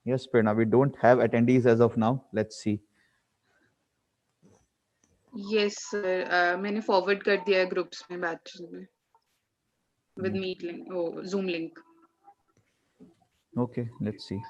Yes, Prerna, we don't have attendees as of now. Let's see. Yes sir, मैंने forward कर दिया है groups में batches में with Hmm. meet link, oh Zoom link. Okay, let's see.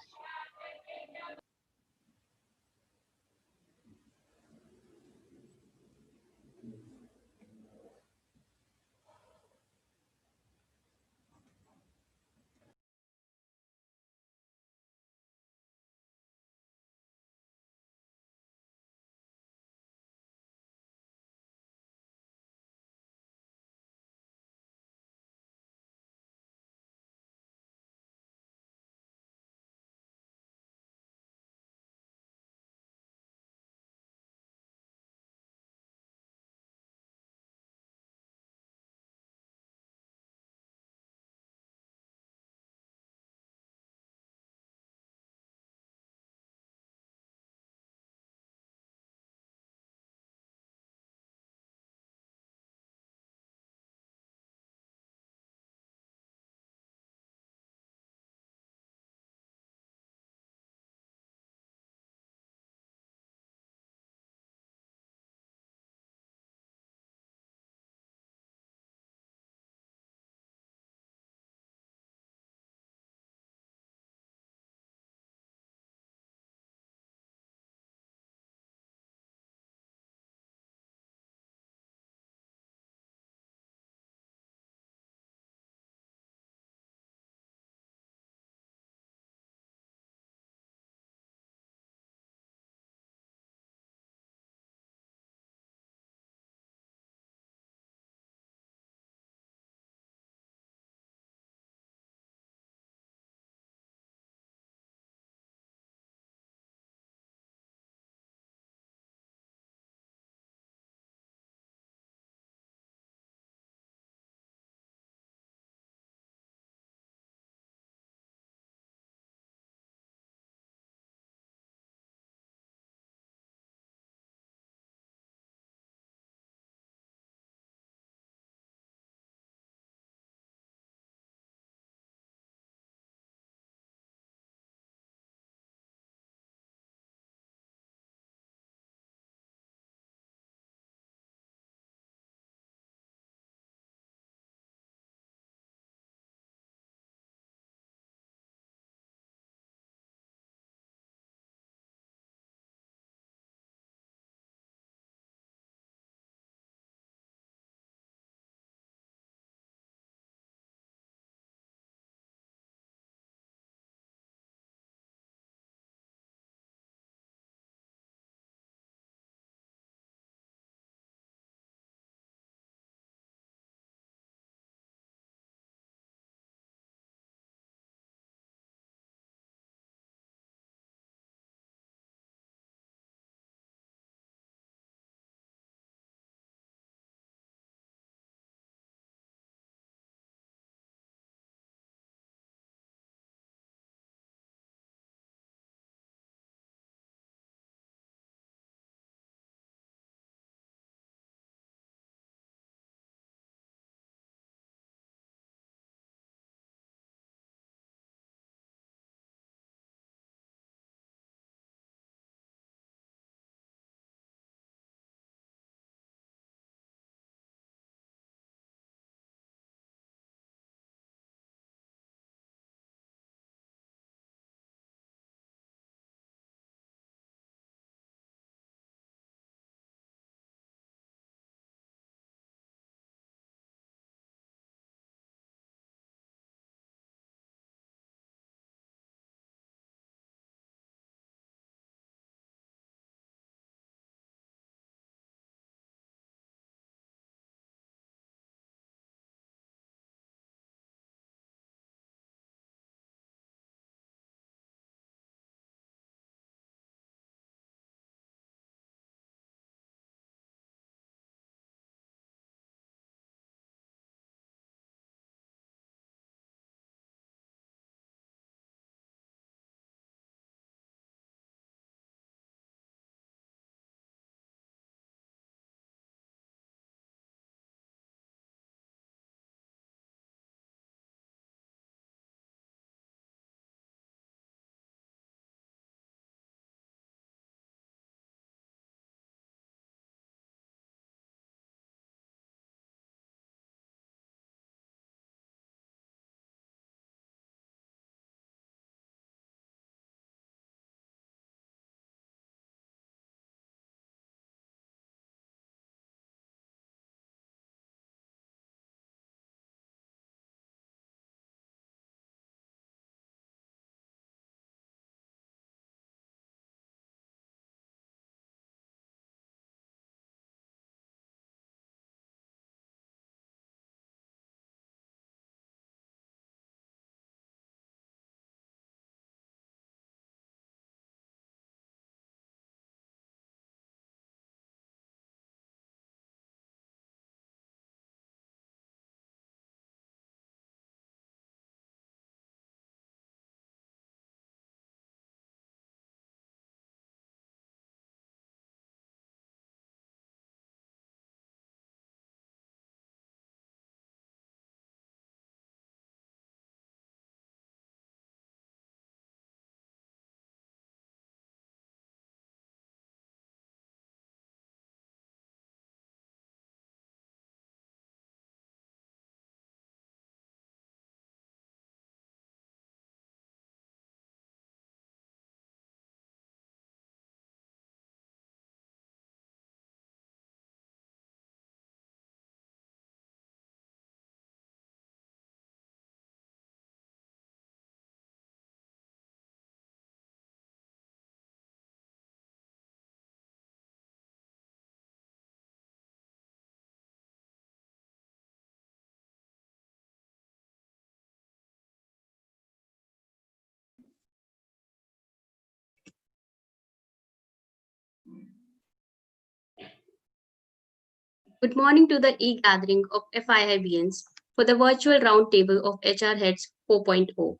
Good morning to the e-gathering of FIIBNs for the virtual roundtable of HR Heads 4.0.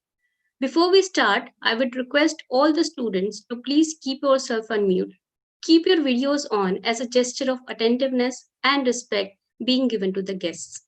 Before we start, I would request all the students to please keep yourself on mute. Keep your videos on as a gesture of attentiveness and respect being given to the guests.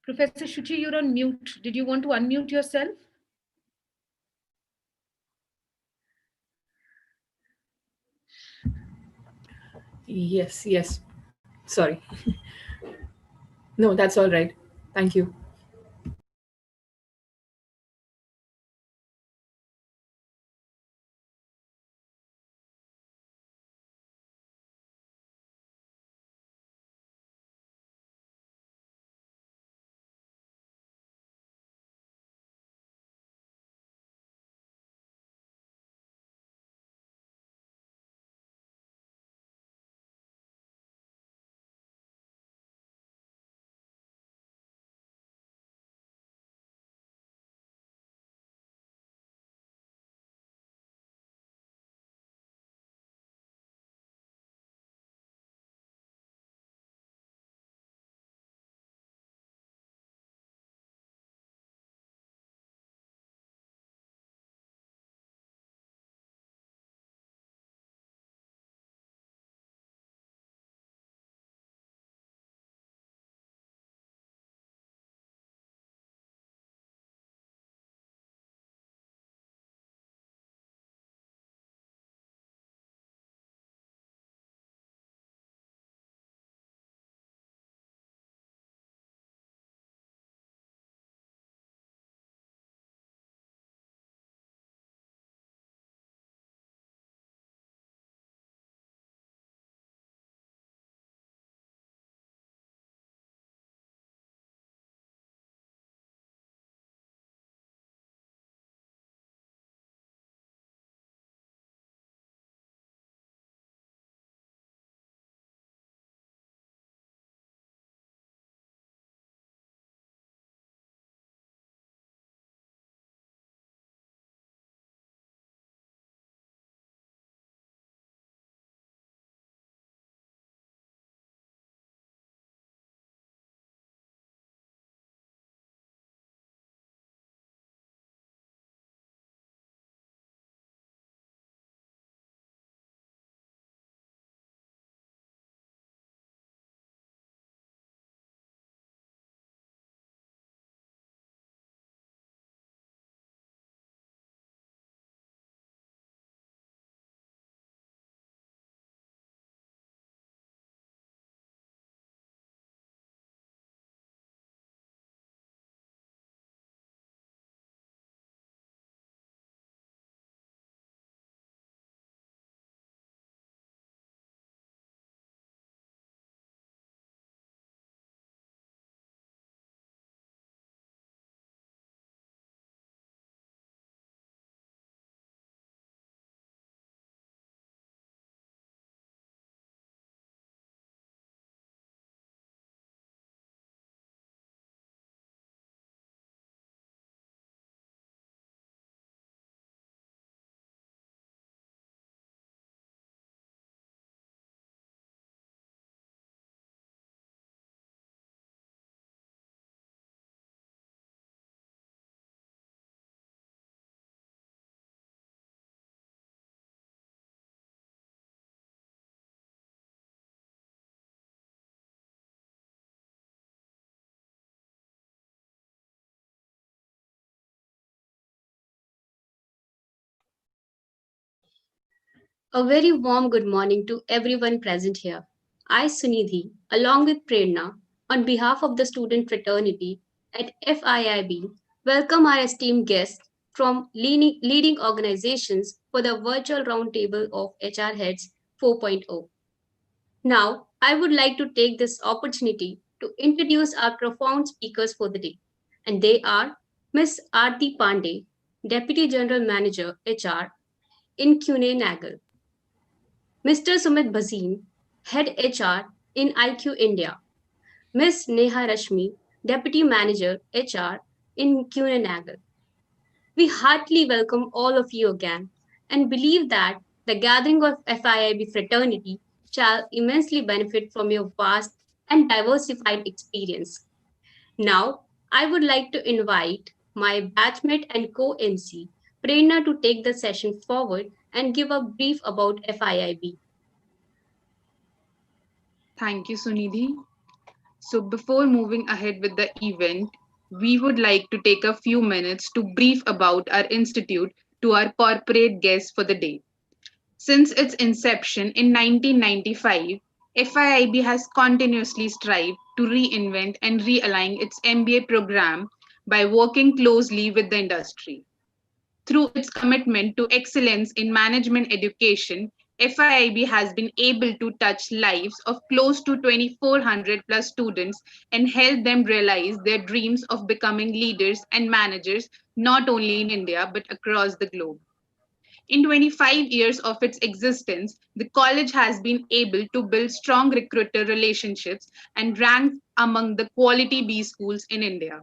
Professor Shuchi, you're on mute. Did you want to unmute yourself? Yes. Sorry. No, that's all right. Thank you. A very warm good morning to everyone present here. I, Sunidhi, along with Prerna, on behalf of the student fraternity at FIIB, welcome our esteemed guests from leading organizations for the virtual roundtable of HR Heads 4.0. Now, I would like to take this opportunity to introduce our profound speakers for the day, and they are Ms. Aarti Pandey, Deputy General Manager HR in CUNE Nagel, Mr. Sumit Bhasin, Head HR in IQ India, Ms. Neha Rashmi, Deputy Manager HR in CUNE Nagel. We heartily welcome all of you again and believe that the gathering of FIIB fraternity shall immensely benefit from your vast and diversified experience. Now, I would like to invite my batchmate and co-MC, Prerna, to take the session forward and give a brief about FIIB. Thank you, Sunidhi. So before moving ahead with the event, we would like to take a few minutes to brief about our institute to our corporate guests for the day. Since its inception in 1995, FIIB has continuously strived to reinvent and realign its MBA program by working closely with the industry. Through its commitment to excellence in management education, FIIB has been able to touch lives of close to 2,400 plus students and help them realize their dreams of becoming leaders and managers not only in India but across the globe. In 25 years of its existence, the college has been able to build strong recruiter relationships and rank among the quality B schools in India.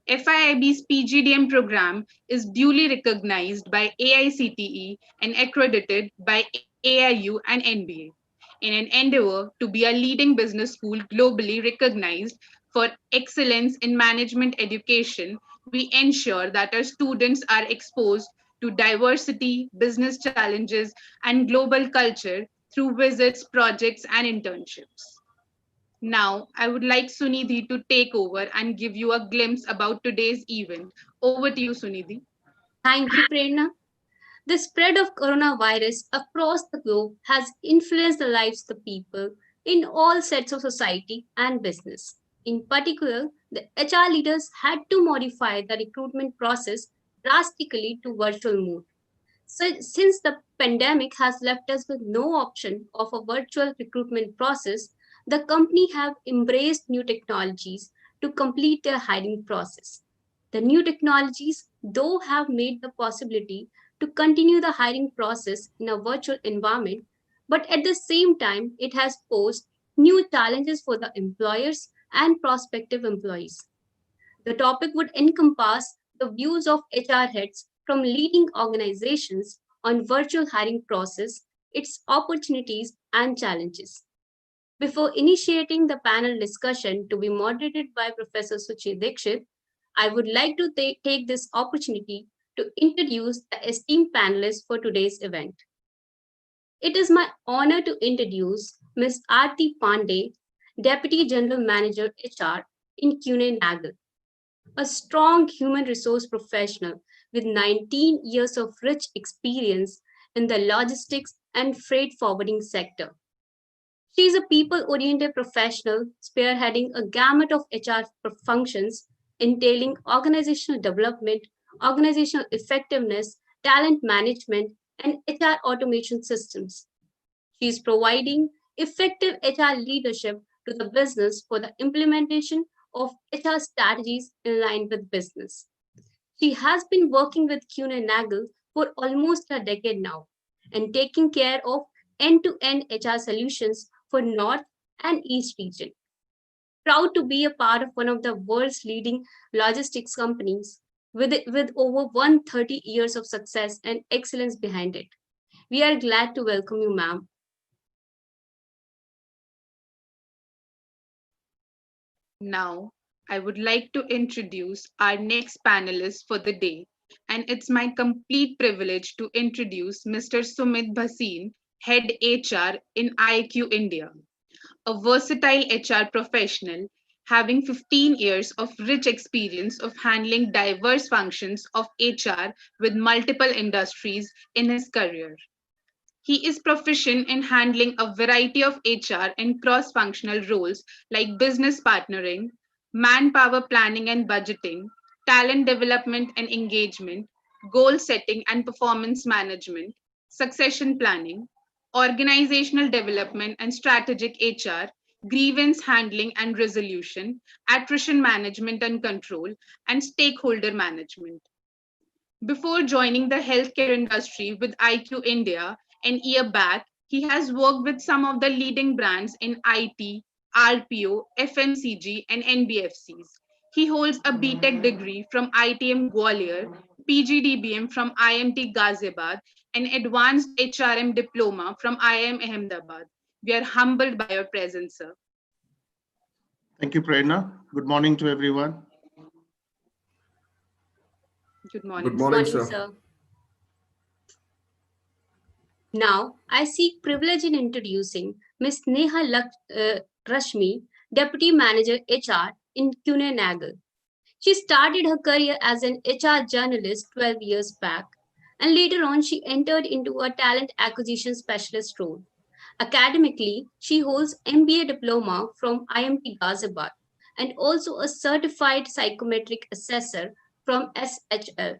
FIIB's PGDM program is duly recognized by AICTE and accredited by AIU and NBA. In an endeavor to be a leading business school globally recognized for excellence in management education, we ensure that our students are exposed to diversity, business challenges, and global culture through visits, projects, and internships. Now, I would like Sunidhi to take over and give you a glimpse about today's event. Over to you, Sunidhi. Thank you, Prerna. The spread of coronavirus across the globe has influenced the lives of the people in all sets of society and business. In particular, the HR leaders had to modify the recruitment process drastically to virtual mode. So, since the pandemic has left us with no option of a virtual recruitment process, the company have embraced new technologies to complete their hiring process. The new technologies, though, have made the possibility to continue the hiring process in a virtual environment, but at the same time, it has posed new challenges for the employers and prospective employees. The topic would encompass the views of HR heads from leading organizations on virtual hiring process, its opportunities and challenges. Before initiating the panel discussion to be moderated by Professor Suchi Dikshit, I would like to take this opportunity to introduce the esteemed panelists for today's event. It is my honor to introduce Ms. Aarti Pandey, Deputy General Manager HR in CUNY Nagel, a strong human resource professional with 19 years of rich experience in the logistics and freight forwarding sector. She is a people oriented professional spearheading a gamut of HR functions entailing organizational development, organizational effectiveness, talent management, and HR automation systems. She is providing effective HR leadership to the business for the implementation of HR strategies in line with business. She has been working with Kuehne Nagel for almost a decade now and taking care of end-to-end HR solutions for North and East region. Proud to be a part of one of the world's leading logistics companies with over 130 years of success and excellence behind it. We are glad to welcome you, ma'am. Now, I would like to introduce our next panelist for the day, and it's my complete privilege to introduce Mr. Sumit Bhasin, Head HR in IQ India, a versatile HR professional having 15 years of rich experience of handling diverse functions of HR with multiple industries in his career. He is proficient in handling a variety of HR and cross functional roles like business partnering, manpower planning and budgeting, talent development and engagement, goal setting and performance management, succession planning, organizational development and strategic HR, grievance handling and resolution, attrition management and control, and stakeholder management. Before joining the healthcare industry with IQ India an year back, he has worked with some of the leading brands in IT, RPO, FMCG, and NBFCs. He holds a BTech degree from ITM Gwalior, PGDBM from IMT Ghaziabad, and advanced HRM diploma from IIM Ahmedabad. We are humbled by your presence, sir. Thank you, Prerna. Good morning to everyone. Good morning. Good morning, Morning, sir. Now, I seek privilege in introducing Ms. Neha Rashmi, Deputy Manager HR in Kunenagel. She started her career as an HR journalist 12 years back, and later on she entered into a talent acquisition specialist role. Academically, she holds MBA diploma from IMT Ghaziabad and also a certified psychometric assessor from SHL.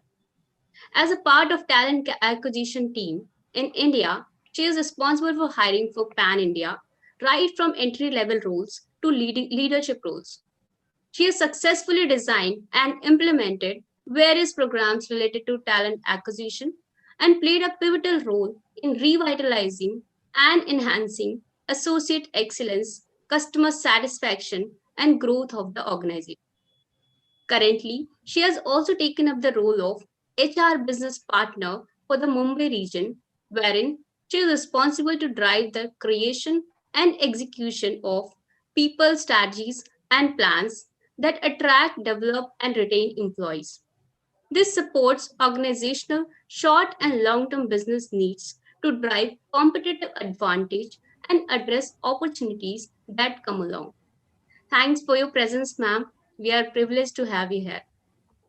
As a part of talent acquisition team in India, she is responsible for hiring for Pan India, right from entry level roles to leadership roles. She has successfully designed and implemented various programs related to talent acquisition and played a pivotal role in revitalizing and enhancing associate excellence, customer satisfaction, and growth of the organization. Currently, she has also taken up the role of HR business partner for the Mumbai region, wherein she is responsible to drive the creation and execution of people strategies and plans that attract, develop, and retain employees. This supports organizational short and long term business needs to drive competitive advantage and address opportunities that come along. Thanks for your presence, ma'am. We are privileged to have you here.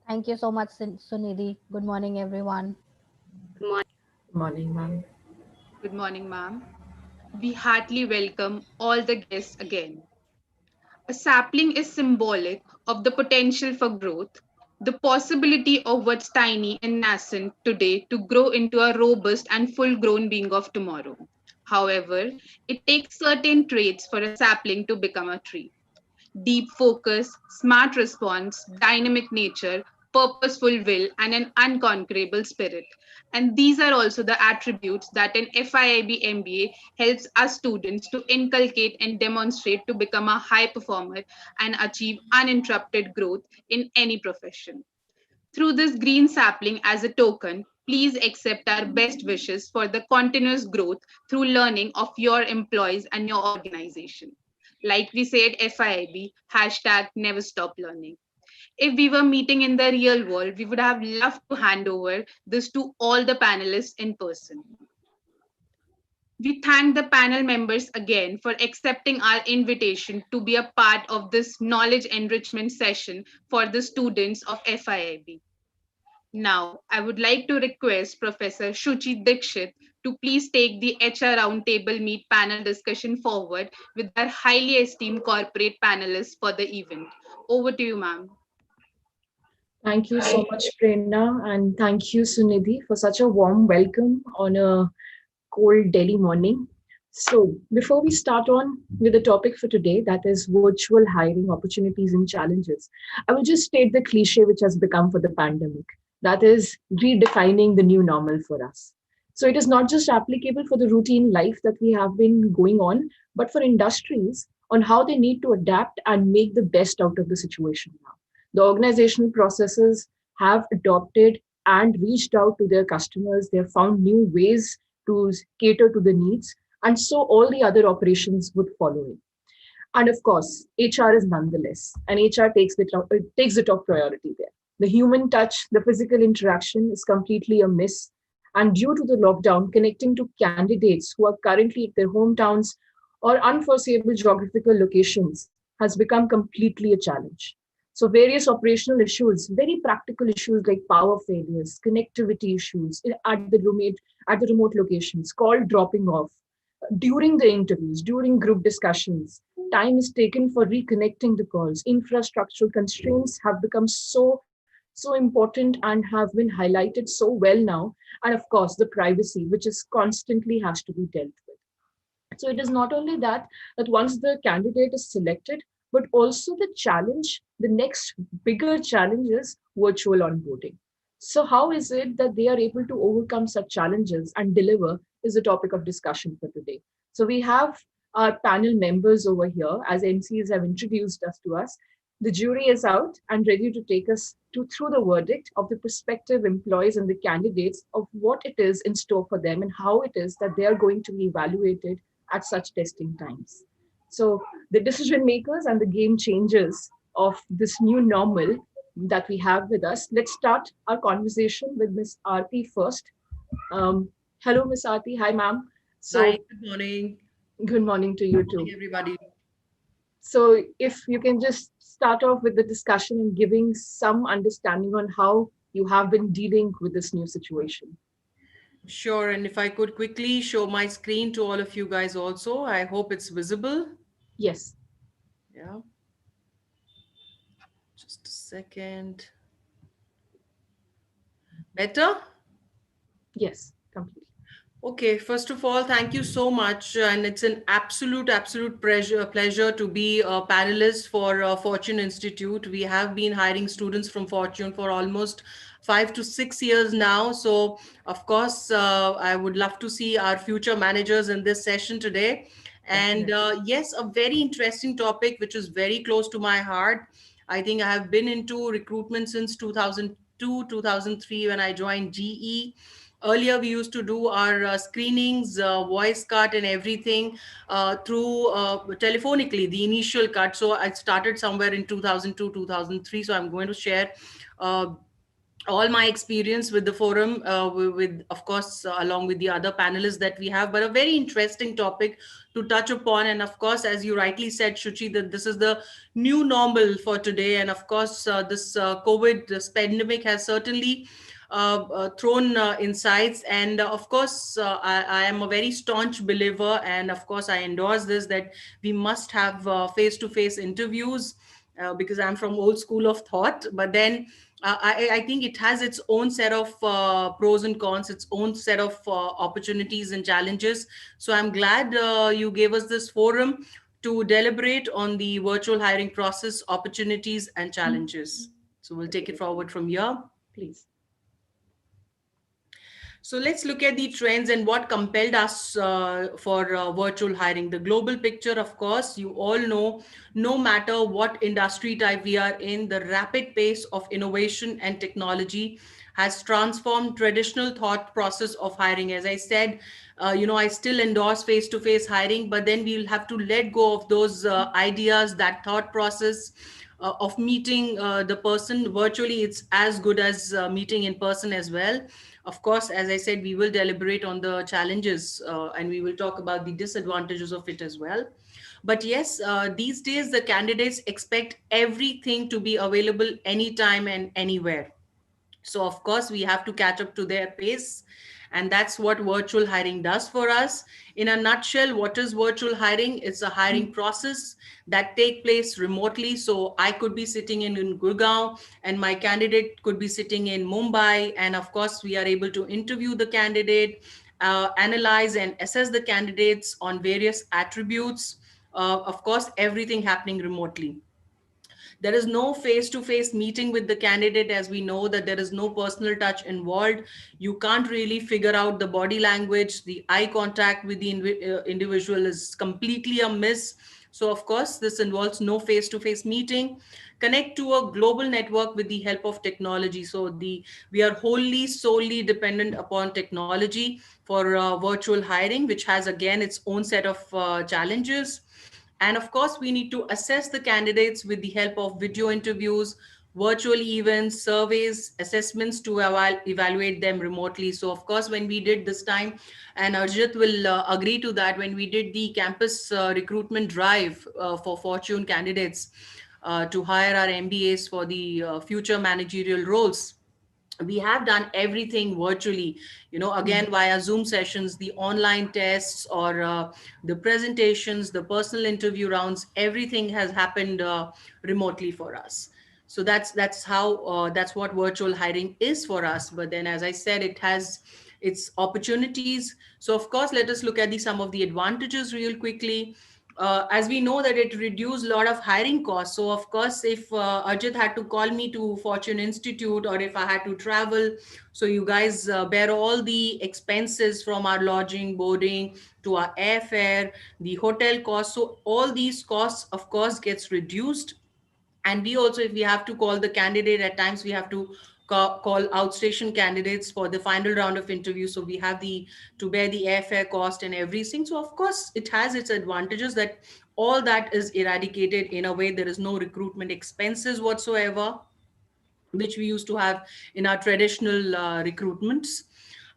Thank you so much, Sunidhi. Good morning, everyone. Good morning. Morning, ma'am. Good morning, ma'am. We heartily welcome all the guests again. A sapling is symbolic of the potential for growth, the possibility of what's tiny and nascent today to grow into a robust and full grown being of tomorrow. However, it takes certain traits for a sapling to become a tree: deep focus, smart response, dynamic nature, purposeful will, and an unconquerable spirit. And these are also the attributes that an FIIB MBA helps us students to inculcate and demonstrate to become a high performer and achieve uninterrupted growth in any profession. Through this green sapling as a token, please accept our best wishes for the continuous growth through learning of your employees and your organization. Like we said, FIIB, hashtag never stop learning. If we were meeting in the real world, we would have loved to hand over this to all the panelists in person. We thank the panel members again for accepting our invitation to be a part of this knowledge enrichment session for the students of FIIB. Now, I would like to request Professor Shuchi Dikshit to please take the HR Roundtable Meet panel discussion forward with our highly esteemed corporate panelists for the event. Over to you, ma'am. Thank you so much, Prerna, and thank you, Sunidhi, for such a warm welcome on a cold Delhi morning. So, before we start on with the topic for today, that is virtual hiring opportunities and challenges, I will just state the cliche which has become for the pandemic, that is redefining the new normal for us. So, it is not just applicable for the routine life that we have been going on, but for industries on how they need to adapt and make the best out of the situation now. The organizational processes have adopted and reached out to their customers. They have found new ways to cater to the needs, and so all the other operations would follow it. And of course, HR is nonetheless, and HR takes the top priority there. The human touch, the physical interaction is completely a miss. And due to the lockdown, connecting to candidates who are currently at their hometowns or unforeseeable geographical locations has become completely a challenge. So various operational issues, very practical issues like power failures, connectivity issues at the remote locations, call dropping off, during the interviews, during group discussions, time is taken for reconnecting the calls. Infrastructural constraints have become so important and have been highlighted so well now. And of course, the privacy, which is constantly has to be dealt with. So it is not only that once the candidate is selected, but also the challenge, the next bigger challenge is virtual onboarding. So how is it that they are able to overcome such challenges and deliver is the topic of discussion for today. So we have our panel members over here, as MCs have introduced us to us. The jury is out and ready to take us through the verdict of the prospective employees and the candidates of what it is in store for them and how it is that they are going to be evaluated at such testing times. So the decision makers and the game changers of this new normal that we have with us. Let's start our conversation with Ms. Aarti first. Hello, Ms. Aarti. Hi, ma'am. So, hi, good morning. Good morning to you Good morning, too. everybody. So if you can just start off with the discussion and giving some understanding on how you have been dealing with this new situation. Sure. And if I could quickly show my screen to all of you guys also, I hope it's visible. Yes. Yeah. Just a second. Better? Yes, completely. Okay, first of all, thank you so much. And it's an absolute pleasure to be a panelist for Fortune Institute. We have been hiring students from Fortune for almost 5 to 6 years now. So, of course, I would love to see our future managers in this session today. And Definitely. yes, a very interesting topic, which is very close to my heart. I think I have been into recruitment since 2002, 2003 when I joined GE. Earlier we used to do our screenings, voice cut and everything through telephonically, the initial cut. So I started somewhere in 2002, 2003. So I'm going to share uh, all my experience with the forum, with of course along with the other panelists that we have, but a very interesting topic to touch upon. And of course, as you rightly said, Shuchi, that this is the new normal for today. And of course, this COVID, this pandemic has certainly thrown insights. And of course, I am a very staunch believer, and of course I endorse this, that we must have face-to-face interviews, because I'm from old school of thought. But then I think it has its own set of pros and cons, its own set of opportunities and challenges. So I'm glad you gave us this forum to deliberate on the virtual hiring process, opportunities and challenges. So we'll take it Definitely. forward from here. Please. So let's look at the trends and what compelled us for virtual hiring. The global picture, of course, you all know, no matter what industry type we are in, the rapid pace of innovation and technology has transformed traditional thought process of hiring. As I said, I still endorse face-to-face hiring, but then we'll have to let go of those ideas, that thought process of meeting the person virtually. It's as good as meeting in person as well. Of course, as I said, we will deliberate on the challenges, and we will talk about the disadvantages of it as well. But yes, these days the candidates expect everything to be available anytime and anywhere. So of course we have to catch up to their pace, and that's what virtual hiring does for us. In a nutshell, what is virtual hiring? It's a hiring process that take place remotely. So I could be sitting in Gurgaon and my candidate could be sitting in Mumbai, and of course we are able to interview the candidate, analyze and assess the candidates on various attributes. Of course, everything happening remotely. There is no face to face meeting with the candidate, as we know that there is no personal touch involved. You can't really figure out the body language, the eye contact with the individual is completely a miss. So of course this involves no face to face meeting. Connect to a global network with the help of technology. So the we are wholly solely dependent upon technology for virtual hiring, which has again its own set of challenges. And of course, we need to assess the candidates with the help of video interviews, virtual events, surveys, assessments to evaluate them remotely. So, of course, when we did this time, and Arjit will agree to that, when we did the campus recruitment drive for Fortune candidates to hire our MBAs for the future managerial roles, we have done everything virtually, again via Zoom sessions, the online tests, or the presentations, the personal interview rounds, everything has happened remotely for us. So that's what virtual hiring is for us. But then, as I said, it has its opportunities. So of course, let us look at some of the advantages real quickly. As we know that it reduced a lot of hiring costs. So of course, if Ajit had to call me to Fortune Institute, or if I had to travel, so you guys bear all the expenses from our lodging, boarding, to our airfare, the hotel costs. So all these costs, of course, gets reduced. And we also, if we have to call the candidate, at times we have to call outstation candidates for the final round of interview, so we have the to bear the airfare cost and everything. So of course it has its advantages, that all that is eradicated. In a way, there is no recruitment expenses whatsoever, which we used to have in our traditional recruitments.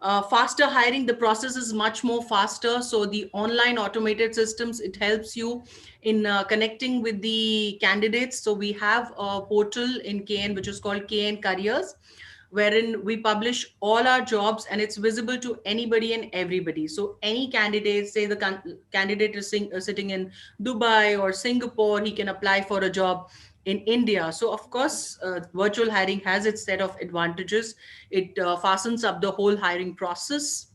Faster hiring, the process is much more faster. So the online automated systems, it helps you in connecting with the candidates. So we have a portal in KN which is called KN Careers, wherein we publish all our jobs and it's visible to anybody and everybody. So any candidate, say the candidate is sitting in Dubai or Singapore, he can apply for a job in India. So of course, virtual hiring has its set of advantages. It fastens up the whole hiring process.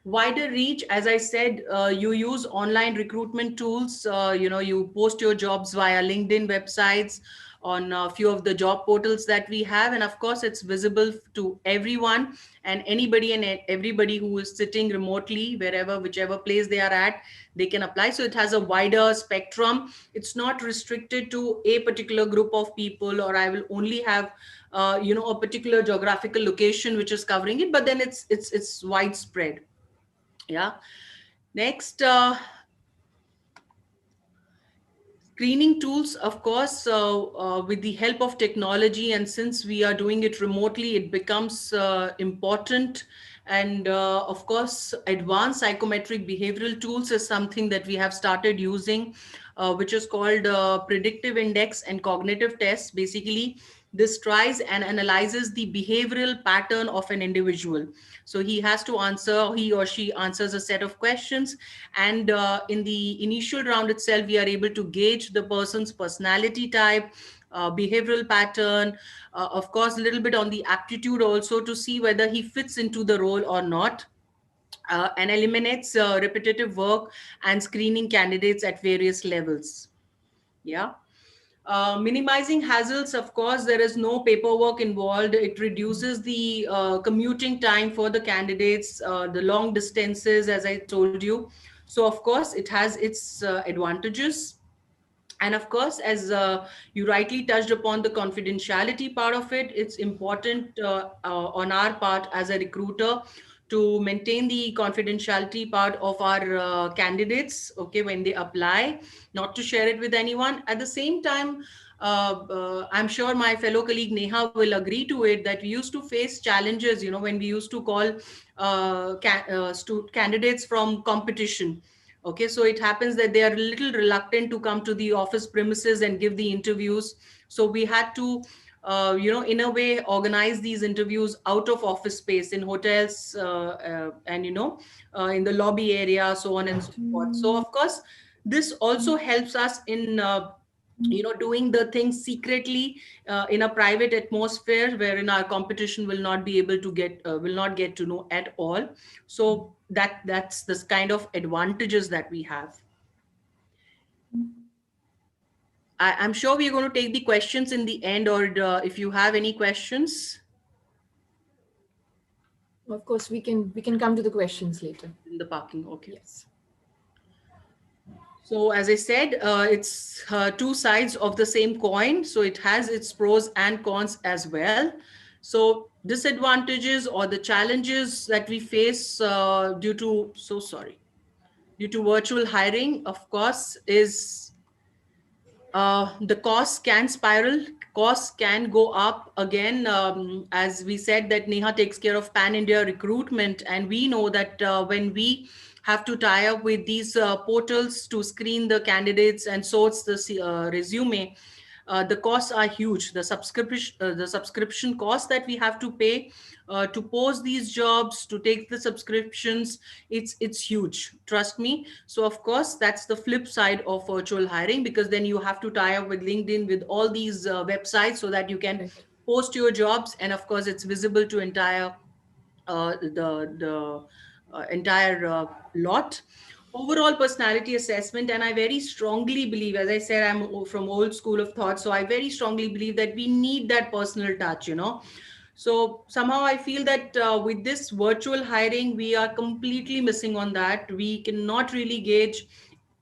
Wider reach, as I said, you use online recruitment tools. You post your jobs via LinkedIn websites, on a few of the job portals that we have, and of course it's visible to everyone and anybody and everybody who is sitting remotely, wherever, whichever place they are at, they can apply. So it has a wider spectrum. It's not restricted to a particular group of people, or I will only have a particular geographical location which is covering it, but then it's widespread. Yeah. Next, screening tools, of course, with the help of technology, and since we are doing it remotely, it becomes important. And of course, advanced psychometric behavioral tools is something that we have started using, which is called predictive index and cognitive tests. Basically, this tries and analyzes the behavioral pattern of an individual. So he has to answer, he or she answers a set of questions, and in the initial round itself, we are able to gauge the person's personality type, behavioral pattern, of course a little bit on the aptitude also, to see whether he fits into the role or not, and eliminates repetitive work and screening candidates at various levels. Yeah. Minimizing hassles, of course, there is no paperwork involved. It reduces the commuting time for the candidates, the long distances, as I told you. So, of course, it has its advantages. And of course, as you rightly touched upon the confidentiality part of it, it's important on our part as a recruiter to maintain the confidentiality part of our candidates, okay, when they apply, not to share it with anyone. At the same time, I'm sure my fellow colleague Neha will agree to it, that we used to face challenges, when we used to call candidates from competition. Okay, so it happens that they are a little reluctant to come to the office premises and give the interviews. So we had to, in a way, organize these interviews out of office space in hotels, and, in the lobby area, so on and so forth. So, of course, this also helps us in, doing the things secretly, in a private atmosphere, wherein our competition will not be able to will not get to know at all. So that's this kind of advantages that we have. I'm sure we're going to take the questions in the end, or if you have any questions. Of course, we can come to the questions later. In the parking, okay. Yes. So as I said, it's two sides of the same coin. So it has its pros and cons as well. So disadvantages or the challenges that we face due to virtual hiring, of course, is the costs can spiral, costs can go up again. As we said, that Neha takes care of pan India recruitment, and we know that when we have to tie up with these portals to screen the candidates and source the resume, the costs are huge. The subscription cost that we have to pay to post these jobs, to take the subscriptions, it's huge, trust me. So of course, that's the flip side of virtual hiring, because then you have to tie up with LinkedIn, with all these websites, so that you can post your jobs, and of course it's visible to the entire lot. Overall personality assessment, and I very strongly believe, as I said, I'm from old school of thought, so I very strongly believe that we need that personal touch. So somehow I feel that with this virtual hiring, we are completely missing on that. We cannot really gauge,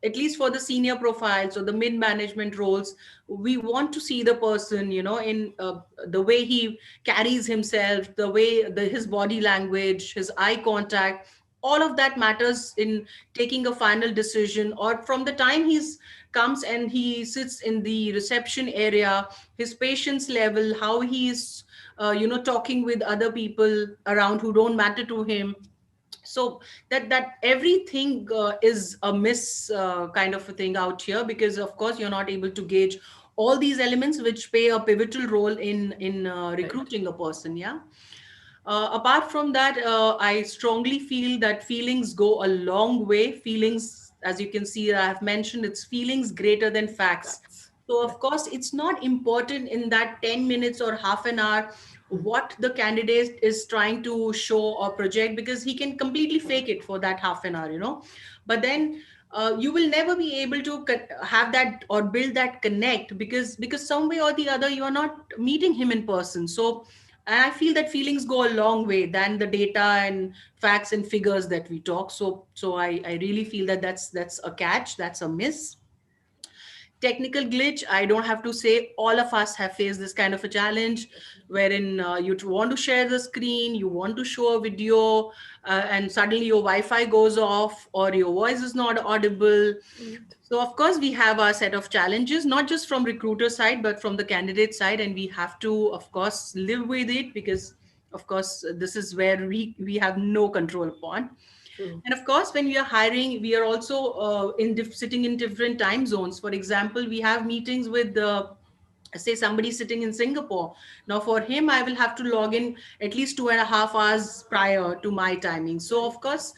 at least for the senior profiles or the mid management roles. We want to see the person, in the way he carries himself, the way his body language, his eye contact, all of that matters in taking a final decision, or from the time he's comes and he sits in the reception area, his patience level, how he is talking with other people around who don't matter to him. So that everything is a miss kind of a thing out here, because of course you're not able to gauge all these elements which play a pivotal role in Right. recruiting a person. Yeah. Apart from that, I strongly feel that feelings go a long way. Feelings, as you can see, I have mentioned, it's feelings greater than facts. Facts. So, Right. of course, it's not important in that 10 minutes or half an hour what the candidate is trying to show or project, because he can completely fake it for that half an hour. But then you will never be able to have that or build that connect, because some way or the other you are not meeting him in person. So and I feel that feelings go a long way than the data and facts and figures that we talk. So I really feel that that's a catch, that's a miss. Technical glitch, I don't have to say, all of us have faced this kind of a challenge, wherein you want to share the screen, you want to show a video, and suddenly your wi-fi goes off or your voice is not audible. Right. So of course we have our set of challenges, not just from recruiter side, but from the candidate side, and we have to, of course, live with it, because, of course, this is where we have no control upon. True. And of course, when we are hiring, we are also sitting in different time zones. For example, we have meetings with say somebody sitting in Singapore. Now for him, I will have to log in at least 2.5 hours prior to my timing. So of course,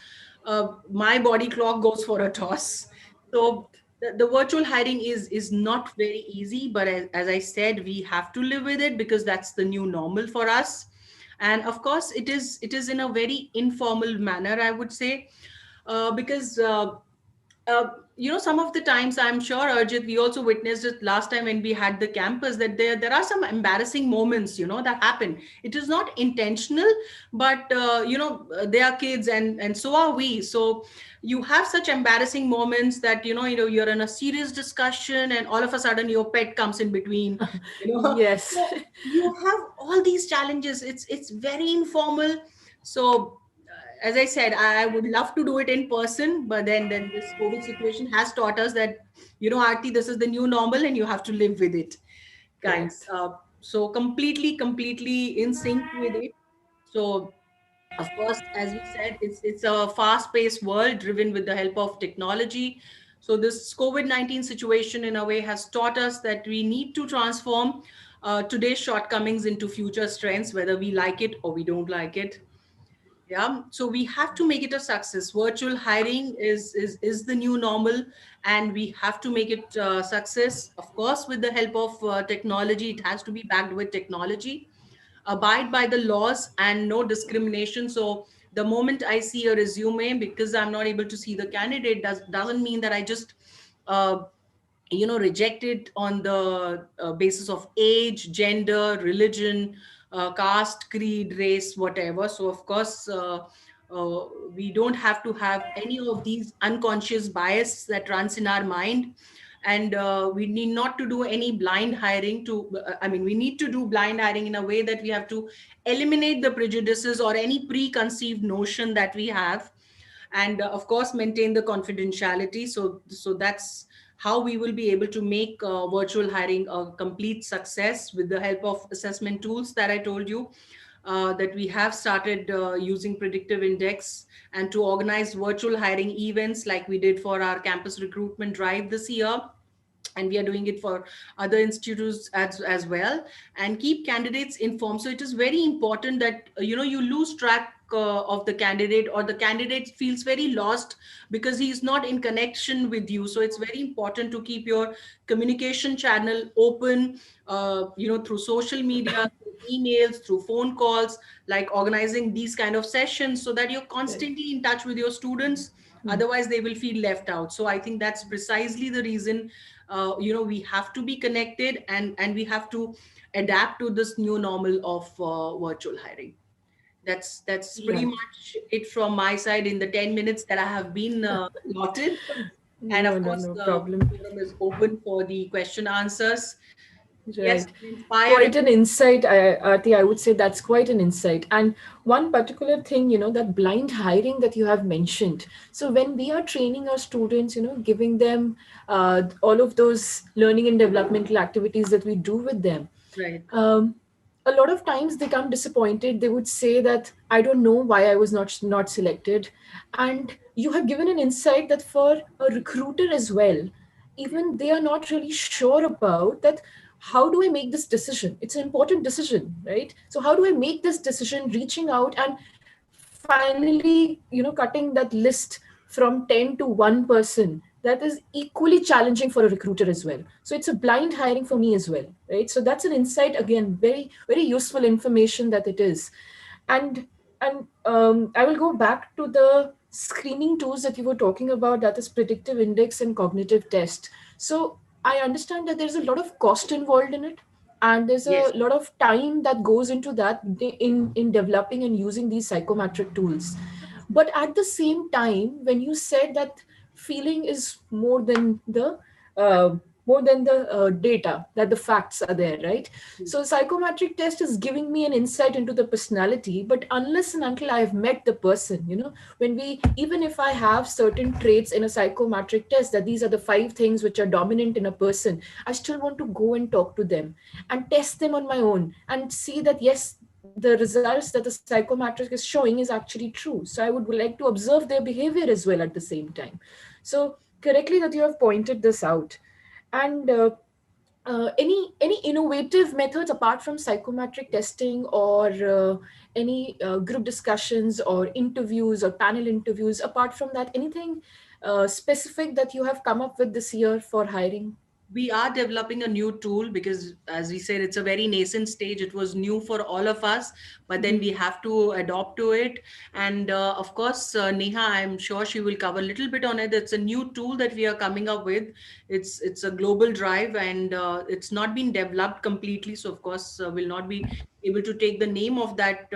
my body clock goes for a toss. So the virtual hiring is not very easy, but as I said, we have to live with it, because that's the new normal for us. And of course it is in a very informal manner, I would say, because uh, some of the times, I'm sure, Arjit, we also witnessed it last time when we had the campus, that there are some embarrassing moments, that happen. It is not intentional, but they are kids, and so are we. So you have such embarrassing moments that you're in a serious discussion, and all of a sudden your pet comes in between. Yes. So you have all these challenges. It's very informal. So as I said, I would love to do it in person, but then this COVID situation has taught us that, Aarti, this is the new normal and you have to live with it. Kind. Correct. So completely in sync with it. So of course, as we said, it's a fast-paced world driven with the help of technology. So this COVID-19 situation, in a way, has taught us that we need to transform today's shortcomings into future strengths, whether we like it or we don't like it. Yeah, so we have to make it a success. Virtual hiring is the new normal, and we have to make it success. Of course, with the help of technology, it has to be backed with technology. Abide by the laws and no discrimination. So the moment I see a resume, because I'm not able to see the candidate, doesn't mean that I just uh, rejected on the basis of age, gender, religion, caste, creed, race, whatever. So of course uh, we don't have to have any of these unconscious bias that runs in our mind. And we need not to do any blind hiring to I mean, we need to do blind hiring in a way that we have to eliminate the prejudices or any preconceived notion that we have, and of course maintain the confidentiality. So that's how we will be able to make virtual hiring a complete success, with the help of assessment tools that I told you, that we have started using predictive index, and to organize virtual hiring events like we did for our campus recruitment drive this year, and we are doing it for other institutes as well, and keep candidates informed. So it is very important that you lose track of the candidate, or the candidate feels very lost because he is not in connection with you. So it's very important to keep your communication channel open, through social media, through emails, through phone calls, like organizing these kind of sessions, so that you're Right. constantly in touch with your students. Otherwise they will feel left out. So I think that's precisely the reason we have to be connected, and we have to adapt to this new normal of virtual hiring. That's pretty Right. much it from my side in the 10 minutes that I have been allotted. And No, of no, course no the problem. forum is open for the question answers. Yes, Right. inspiring. Quite an insight, Aarti. I would say that's quite an insight. And one particular thing, that blind hiring that you have mentioned. So when we are training our students, giving them all of those learning and developmental activities that we do with them, Right. um, a lot of times they come disappointed. They would say that I don't know why I was not selected. And you have given an insight that for a recruiter as well, even they are not really sure about that. How do I make this decision? It's an important decision, right? So how do I make this decision, reaching out and finally, cutting that list from 10 to one person, that is equally challenging for a recruiter as well. So it's a blind hiring for me as well, right? So that's an insight, again, very very useful information that it is. And I will go back to the screening tools that you were talking about, that is predictive index and cognitive test. So I understand that there's a lot of cost involved in it, and there's Yes. a lot of time that goes into that in developing and using these psychometric tools. But at the same time, when you said that feeling is uh, more than the data, that the facts are there, right? So psychometric test is giving me an insight into the personality, but unless and until I've met the person, when we, even if I have certain traits in a psychometric test, that these are the 5 things which are dominant in a person, I still want to go and talk to them and test them on my own and see that yes, the results that the psychometric is showing is actually true. So I would like to observe their behavior as well at the same time. So correctly that you have pointed this out. And any innovative methods apart from psychometric testing, or any group discussions or interviews or panel interviews, apart from that, anything specific that you have come up with this year for hiring? We are developing a new tool because, as we said, it's a very nascent stage. It was new for all of us, but then we have to adopt to it. And of course, Neha, I'm sure she will cover a little bit on it. It's a new tool that we are coming up with. It's a global drive, and it's not been developed completely. So of course, we'll not be able to take the name of that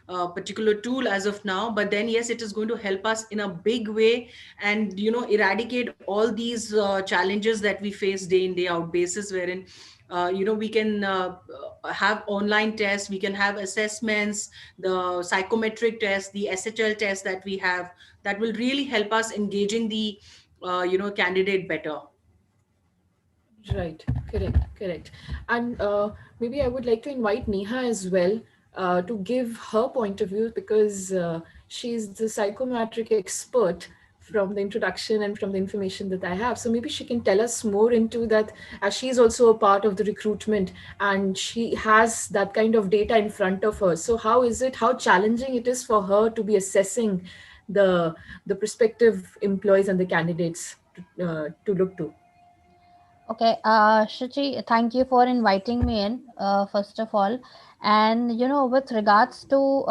particular tool as of now. But then yes, it is going to help us in a big way, and eradicate all these challenges that we face day in day out basis, wherein we can have online tests, we can have assessments, the psychometric test, the SHL test that we have, that will really help us engaging the candidate better. Right, correct, correct. And maybe I would like to invite Neha as well to give her point of view, because she's the psychometric expert from the introduction and from the information that I have. So maybe she can tell us more into that, as she's also a part of the recruitment and she has that kind of data in front of her. So how is it, how challenging it is for her to be assessing the prospective employees and the candidates to look to? Okay, Shichi, thank you for inviting me in, first of all. And, with regards to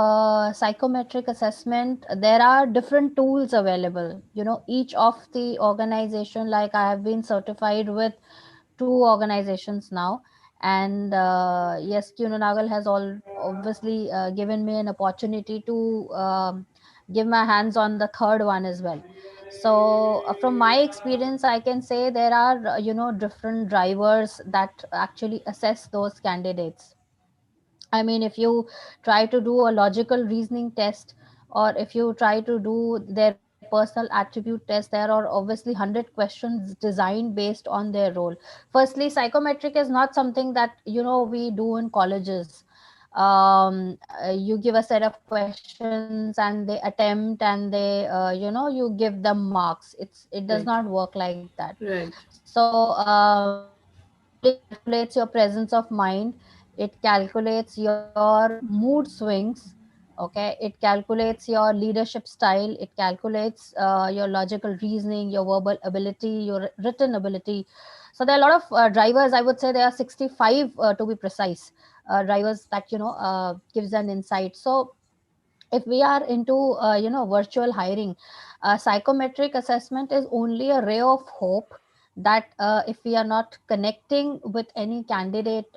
psychometric assessment, there are different tools available. Each of the organization, like I have been certified with 2 organizations now. And yes, Nagal has all obviously given me an opportunity to give my hands on the third one as well. So from my experience, I can say there are different drivers that actually assess those candidates. I mean, if you try to do a logical reasoning test, or if you try to do their personal attribute test, there are obviously 100 questions designed based on their role. Firstly, psychometric is not something that we do in colleges. You give a set of questions and they attempt, and they you give them marks. It does not Right, work like that. right, So it actually calculates your presence of mind. It calculates your mood swings. Okay, it calculates your leadership style. It calculates your logical reasoning, your verbal ability, your written ability. So there are a lot of drivers. I would say there are 65 to be precise, drivers that gives an insight. So if we are into virtual hiring, psychometric assessment is only a ray of hope that if we are not connecting with any candidate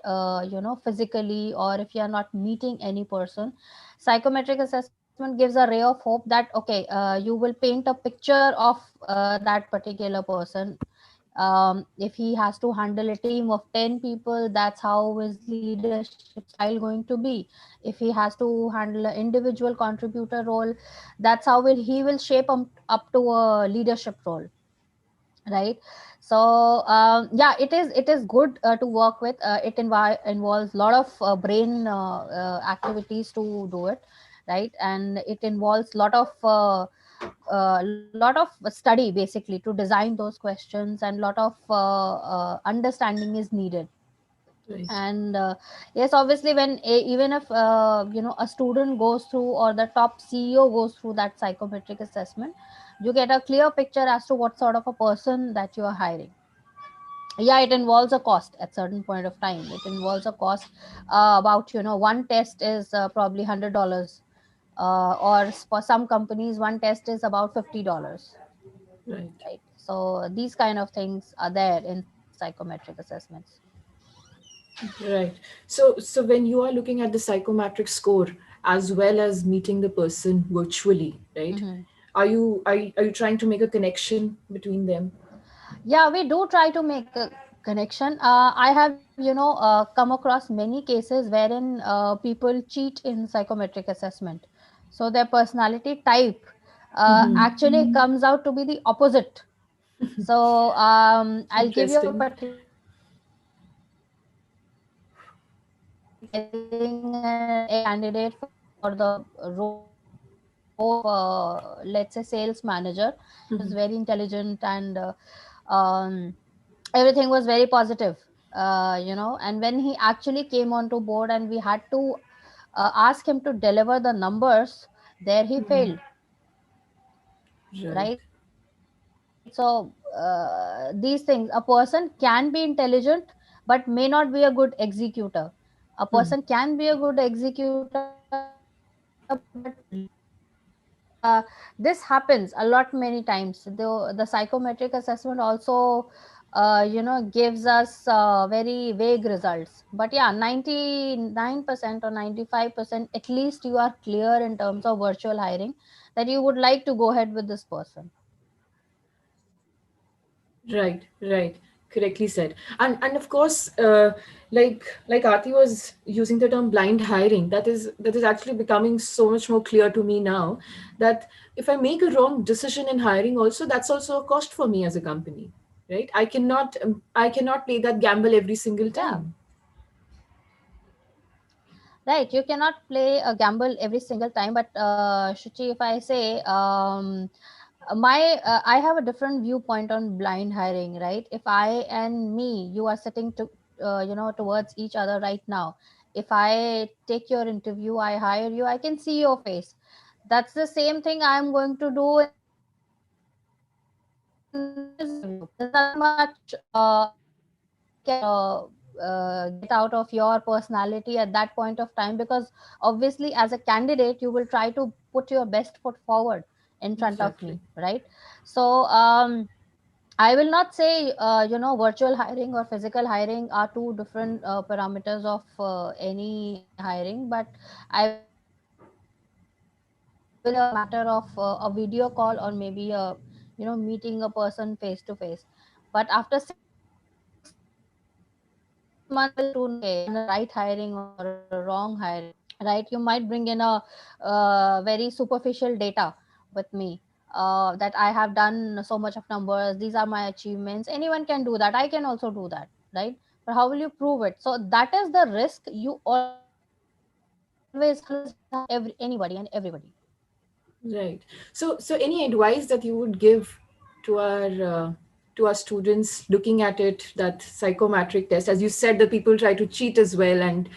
physically, or if you are not meeting any person, psychometric assessment gives a ray of hope that okay, you will paint a picture of that particular person. If he has to handle a team of 10 people, that's how his leadership style going to be. If he has to handle an individual contributor role, that's how he will shape up to a leadership role, right? So yeah, it is good to work with. It involves a lot of brain activities to do it, right? And it involves lot of study basically to design those questions, and lot of understanding is needed. Right. And yes, obviously when even if a student goes through, or the top CEO goes through that psychometric assessment, you get a clear picture as to what sort of a person that you are hiring. Yeah, it involves a cost at certain point of time. It involves a cost, about one test is probably $100, or for some companies one test is about $50, Right. right? So these kind of things are there in psychometric assessments. Right. So when you are looking at the psychometric score as well as meeting the person virtually, right? Mhm. Are you trying to make a connection between them? Yeah, we do try to make a connection. I have come across many cases wherein people cheat in psychometric assessment, so their personality type Hmm. actually comes out to be the opposite. So I'll give you a Interesting. particular example. Getting a candidate for the role of let's say sales manager. He was very intelligent, and um, everything was very positive, and when he actually came onto board and we had to ask him to deliver the numbers, there he failed, Right. right? So these things, a person can be intelligent but may not be a good executor. A person can be a good executor but may not be a good leader. And this happens a lot many times. The psychometric assessment also gives us very vague results, but yeah, 99% or 95% at least you are clear in terms of virtual hiring, that you would like to go ahead with this person. Right, right. Correctly said. And of course, like Aarti was using the term blind hiring. That is actually becoming so much more clear to me now, that if I make a wrong decision in hiring, also that's also a cost for me as a company, right? I cannot play that gamble every single Yeah, time. right, you cannot play a gamble every single time. But Shuchi, if I say, my I have a different viewpoint on blind hiring, right? If I and me, you are sitting to towards each other right now. If I take your interview, I hire you, I can see your face. That's the same thing I'm going to do in this interview. There's nothing much I can get out of your personality at that point of time, because obviously as a candidate you will try to put your best foot forward in front of Exactly. me, right? So I will not say virtual hiring or physical hiring are two different parameters of any hiring, but I will say it is a matter of a video call, or maybe a meeting a person face to face. But after 6 months or 12 months, you will get to know whether you have done a right hiring or a wrong hiring, right? You might bring in a very superficial data with me, that I have done so much of numbers, these are my achievements. Anyone can do that, I can also do that, right? But how will you prove it? So that is the risk you always have with anybody and everybody. Right. So any advice that you would give to our students looking at it, that psychometric test, as you said, the people try to cheat as well, and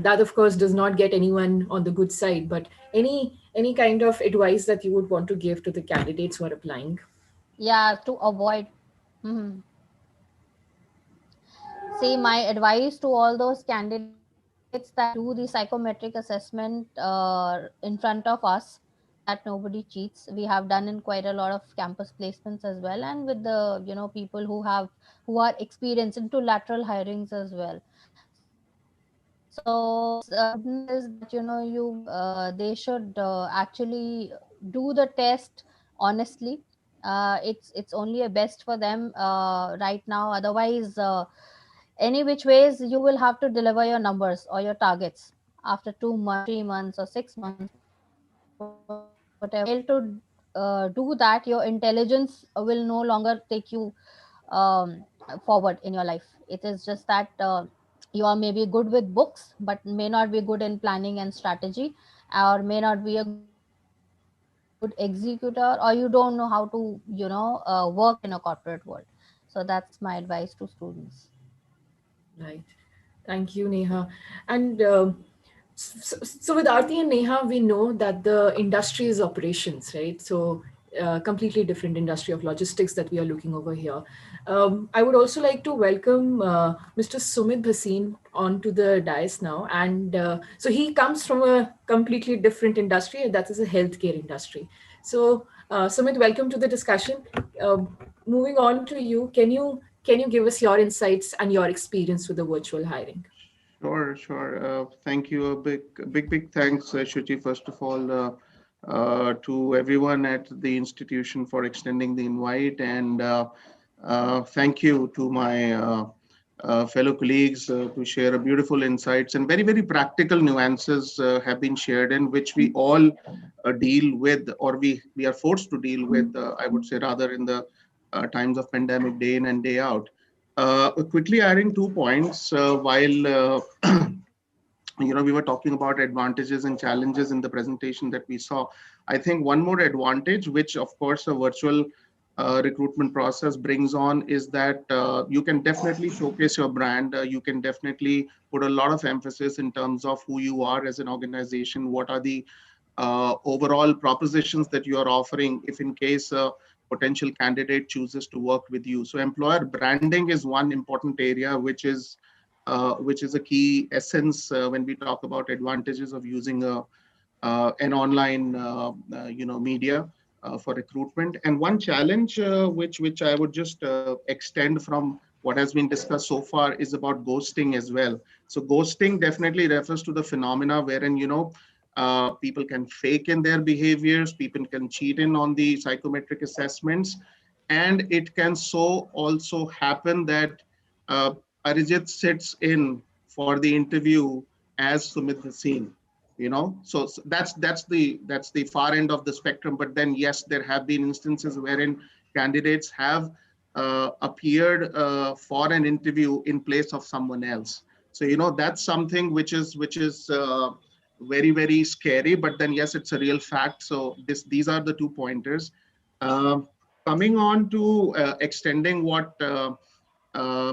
that of course does not get anyone on the good side. But any kind of advice that you would want to give to the candidates who are applying? Yeah, to avoid. Mhm. See, my advice to all those candidates that do the psychometric assessment in front of us, that nobody cheats. We have done in quite a lot of campus placements as well, and with the people who are experienced into lateral hirings as well. So my advice to students is that they should actually do the test honestly. It's only a best for them right now. Otherwise, any which ways, you will have to deliver your numbers or your targets after 2 months, 3 months, or 6 months, whatever. If you fail to do that, your intelligence will no longer take you forward in your life. It is just that you are maybe good with books, but may not be good in planning and strategy, or may not be a good executor, or you don't know how to, work in a corporate world. So that's my advice to students. Right. Thank you, Neha. And so with Aarti and Neha, we know that the industry is operations, right? So completely different industry of logistics that we are looking over here. I would also like to welcome Mr. Sumit Bhasin onto the dais now. And so he comes from a completely different industry, and that is a healthcare industry. So Sumit, welcome to the discussion. Moving on to you, can you give us your insights and your experience with the virtual hiring? Sure, sure. Thank you. A big thanks, Shuchi, first of all, to everyone at the institution for extending the invite. And thank you to my fellow colleagues to share a beautiful insights, and very, very practical nuances have been shared, in which we all deal with, or we are forced to deal with, I would say, rather, in the times of pandemic, day in and day out. Quickly adding 2 points, while we were talking about advantages and challenges in the presentation that we saw. I think one more advantage, which of course a virtual recruitment process brings on, is that you can definitely showcase your brand. You can definitely put a lot of emphasis in terms of who you are as an organization, what are the overall propositions that you are offering, if in case a potential candidate chooses to work with you. So employer branding is one important area, which is a key essence when we talk about advantages of using an online media for recruitment. And one challenge which I would just extend from what has been discussed so far is about ghosting as well. So ghosting definitely refers to the phenomena wherein people can fake in their behaviors, people can cheat in on the psychometric assessments, and it can so also happen that uh, Arijit sits in for the interview as Sumit Haseen. So that's the far end of the spectrum. But then yes, there have been instances wherein candidates have appeared for an interview in place of someone else. So that's something which is very, very scary. But then yes, it's a real fact. So these are the 2 pointers. Um Coming on to extending what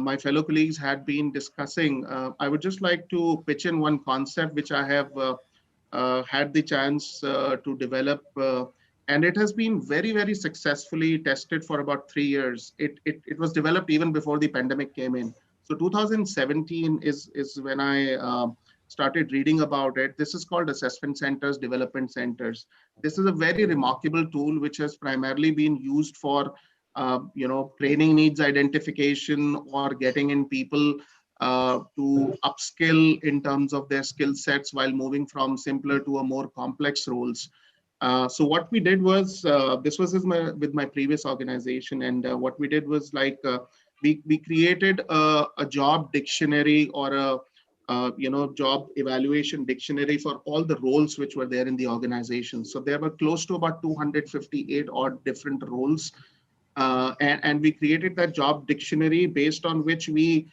my fellow colleagues had been discussing, I would just like to pitch in one concept which I have had the chance to develop, and it has been very, very successfully tested for about 3 years. It was developed even before the pandemic came in. So 2017 is when I started reading about it. This is called assessment centers, development centers. This is a very remarkable tool which has primarily been used for training needs identification, or getting in people to upskill in terms of their skill sets while moving from simpler to a more complex roles. So what we did was, this was with my previous organization, and what we did was, like, we created a job dictionary, or a job evaluation dictionary for all the roles which were there in the organization. So there were close to about 258 odd different roles, and we created that job dictionary, based on which we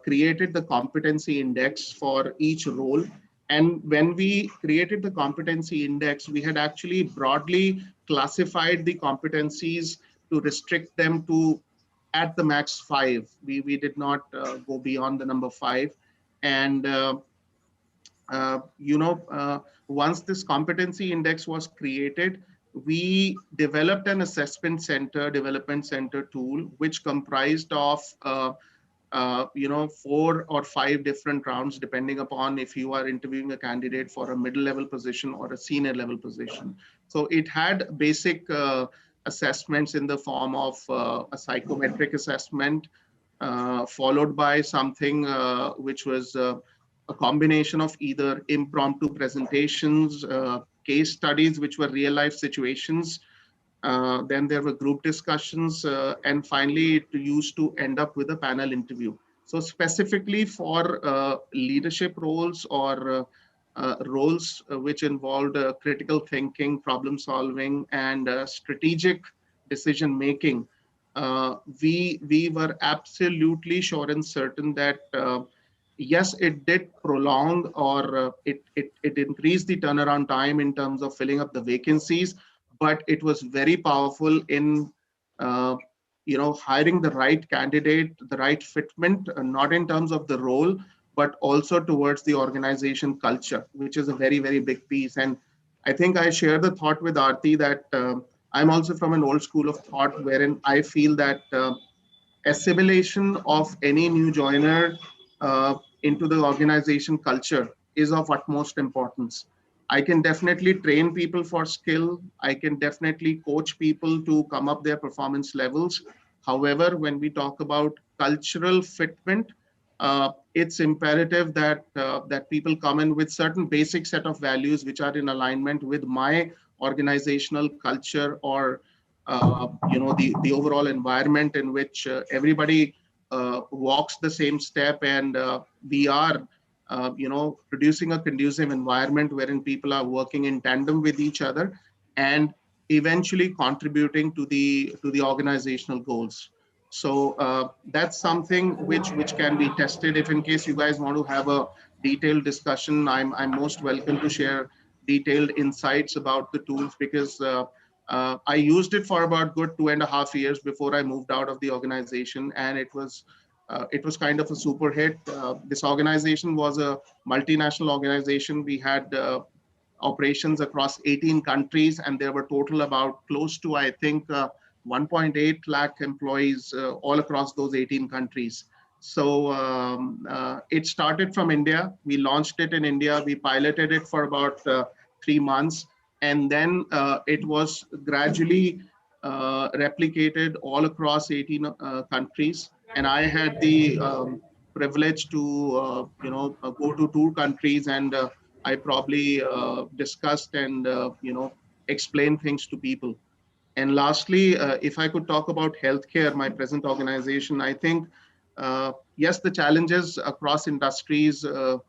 created the competency index for each role. And when we created the competency index, we had actually broadly classified the competencies to restrict them to, at the max, 5. We did not go beyond the number 5. And once this competency index was created, we developed an assessment center, development center tool, which comprised of 4 or 5 different rounds, depending upon if you are interviewing a candidate for a middle level position or a senior level position. So it had basic assessments in the form of a psychometric assessment, followed by something which was a combination of either impromptu presentations, case studies, which were real life situations, Then there were group discussions, and finally it used to end up with a panel interview. So specifically for leadership roles or roles which involved critical thinking, problem solving, and strategic decision making, we were absolutely sure and certain that yes, it did prolong or it increased the turnaround time in terms of filling up the vacancies, but it was very powerful in uh, hiring the right candidate, the right fitment, not in terms of the role, but also towards the organization culture, which is a very, very big piece. And I think I share the thought with Aarti that I'm also from an old school of thought wherein I feel that assimilation of any new joiner into the organization culture is of utmost importance. I can definitely train people for skill. I can definitely coach people to come up their performance levels. However, when we talk about cultural fitment, it's imperative that that people come in with certain basic set of values which are in alignment with my organizational culture or the overall environment in which everybody walks the same step, and we are producing a conducive environment wherein people are working in tandem with each other and eventually contributing to the organizational goals. So that's something which can be tested. If in case you guys want to have a detailed discussion, I'm most welcome to share detailed insights about the tools, because I used it for about good 2.5 years before I moved out of the organization, and it was kind of a super hit. This organization was a multinational organization. We had operations across 18 countries, and there were total about close to, I think, 1.8 lakh employees all across those 18 countries. So it started from India. We launched it in India. We piloted it for about 3 months, and then it was gradually replicated all across 18 countries. And I had the privilege to go to 2 countries, and I probably discussed and explained things to people. And lastly, if I could talk about healthcare, my present organization, I think yes, the challenges across industries are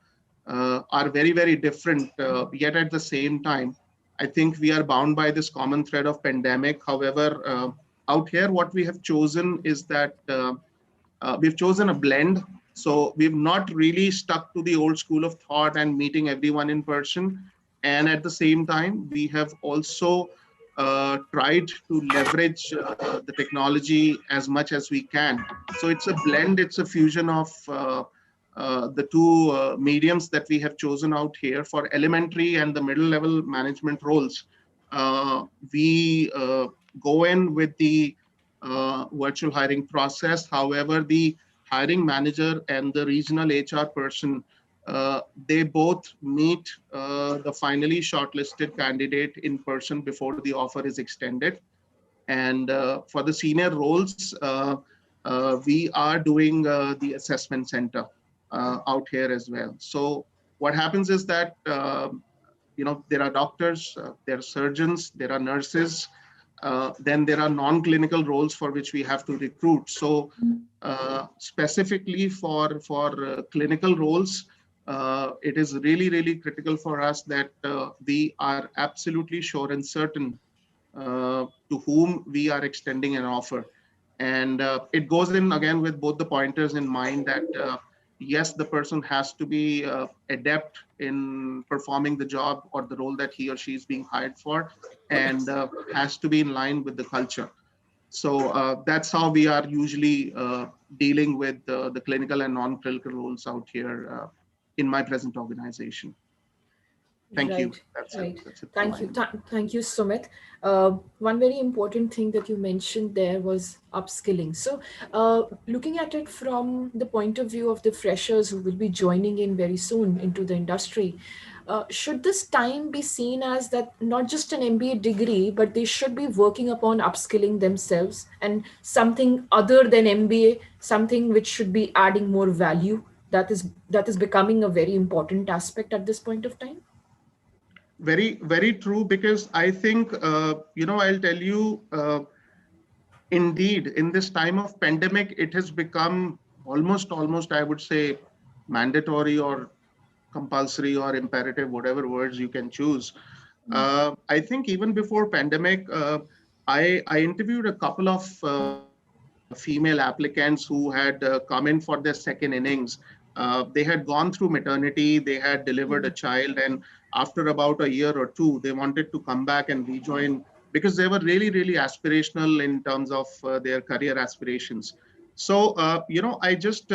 very, very different. Yet at the same time, I think we are bound by this common thread of pandemic. However, out here, what we have chosen is that we've chosen a blend. So we've not really stuck to the old school of thought and meeting everyone in person. And at the same time, we have also tried to leverage the technology as much as we can. So it's a blend, it's a fusion of the two mediums that we have chosen out here for elementary and the middle level management roles. We go in with the virtual hiring process. However, the hiring manager and the regional HR person, they both meet the finally shortlisted candidate in person before the offer is extended. And for the senior roles, we are doing the assessment center out here as well. So what happens is that there are doctors, there are surgeons, there are nurses, then there are non-clinical roles for which we have to recruit. So specifically for clinical roles, it is really, really critical for us that we are absolutely sure and certain to whom we are extending an offer. And it goes in again with both the pointers in mind that yes, the person has to be adept in performing the job or the role that he or she is being hired for, and has to be in line with the culture. So that's how we are usually dealing with the clinical and non-clinical roles out here in my present organization. Thank you. Right, That's it. right. That's it from Thank my you. end. Thank you, Sumit. One very important thing that you mentioned there was upskilling. So, looking at it from the point of view of the freshers who will be joining in very soon into the industry, should this time be seen as that not just an MBA degree, but they should be working upon upskilling themselves and something other than MBA, something which should be adding more value? That is becoming a very important aspect at this point of time. Very, very true. Because I think, I'll tell you, indeed, in this time of pandemic, it has become almost, I would say, mandatory or compulsory or imperative, whatever words you can choose. I think even before pandemic, I interviewed a couple of female applicants who had come in for their second innings. They had gone through maternity, they had delivered a child, and after about a year or two, they wanted to come back and rejoin because they were really, really aspirational in terms of their career aspirations. So, I just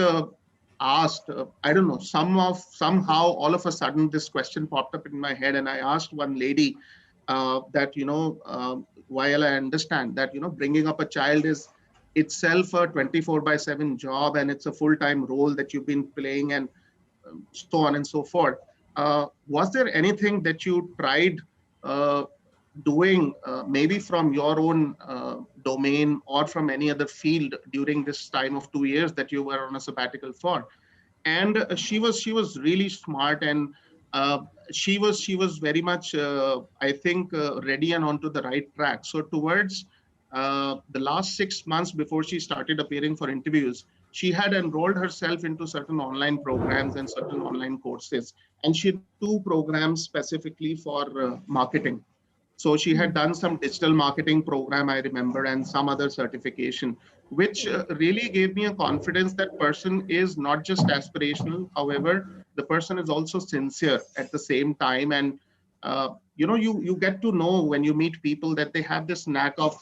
asked, I don't know, somehow all of a sudden this question popped up in my head, and I asked one lady that, while I understand that, bringing up a child is itself a 24 by 7 job, and it's a full-time role that you've been playing, and so on and so forth. Was there anything that you tried uh, doing, maybe from your own domain or from any other field during this time of 2 years that you were on a sabbatical for? And she was really smart, and uh, she was very much, I think, ready and onto the right track. So towards the last 6 months before she started appearing for interviews, she had enrolled herself into certain online programs and certain online courses, and she did two programs specifically for marketing. So she had done some digital marketing program, I remember, and some other certification, which really gave me a confidence that person is not just aspirational. However, the person is also sincere at the same time. And you get to know when you meet people that they have this knack of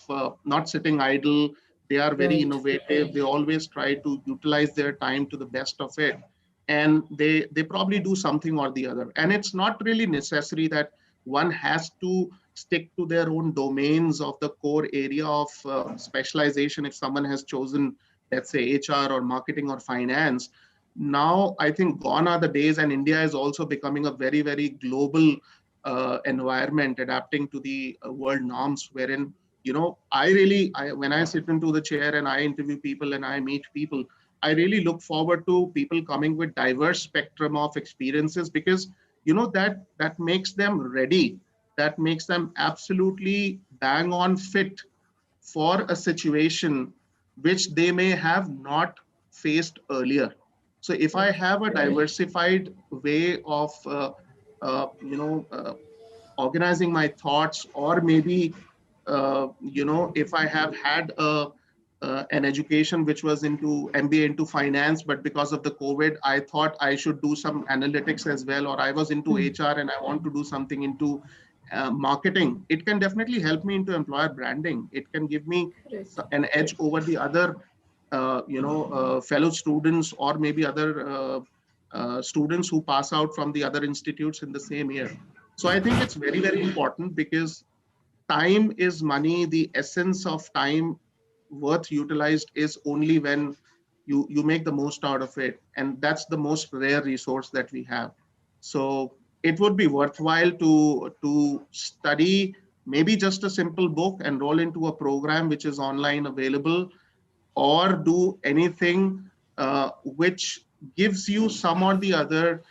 not sitting idle. They are very Right. innovative. They always try to utilize their time to the best of it, and they probably do something or the other. And it's not really necessary that one has to stick to their own domains of the core area of specialization. If someone has chosen, let's say, HR or marketing or finance, now I think gone are the days, and India is also becoming a very, very global environment, adapting to the world norms, wherein, when I sit into the chair and I interview people and I meet people, I really look forward to people coming with diverse spectrum of experiences, because that makes them ready, that makes them absolutely bang on fit for a situation which they may have not faced earlier. So if I have a diversified way of organizing my thoughts, or maybe if I have had an education which was into MBA into finance, but because of the COVID, I thought I should do some analytics as well, or I was into HR and I want to do something into marketing. It can definitely help me into employer branding. It can give me Right. an edge over the other fellow students, or maybe other students who pass out from the other institutes in the same year. So I think it's very, very important, because time is money. The essence of time worth utilized is only when you make the most out of it, and that's the most rare resource that we have. So it would be worthwhile to study maybe just a simple book, enroll into a program which is online available, or do anything which gives you some or the other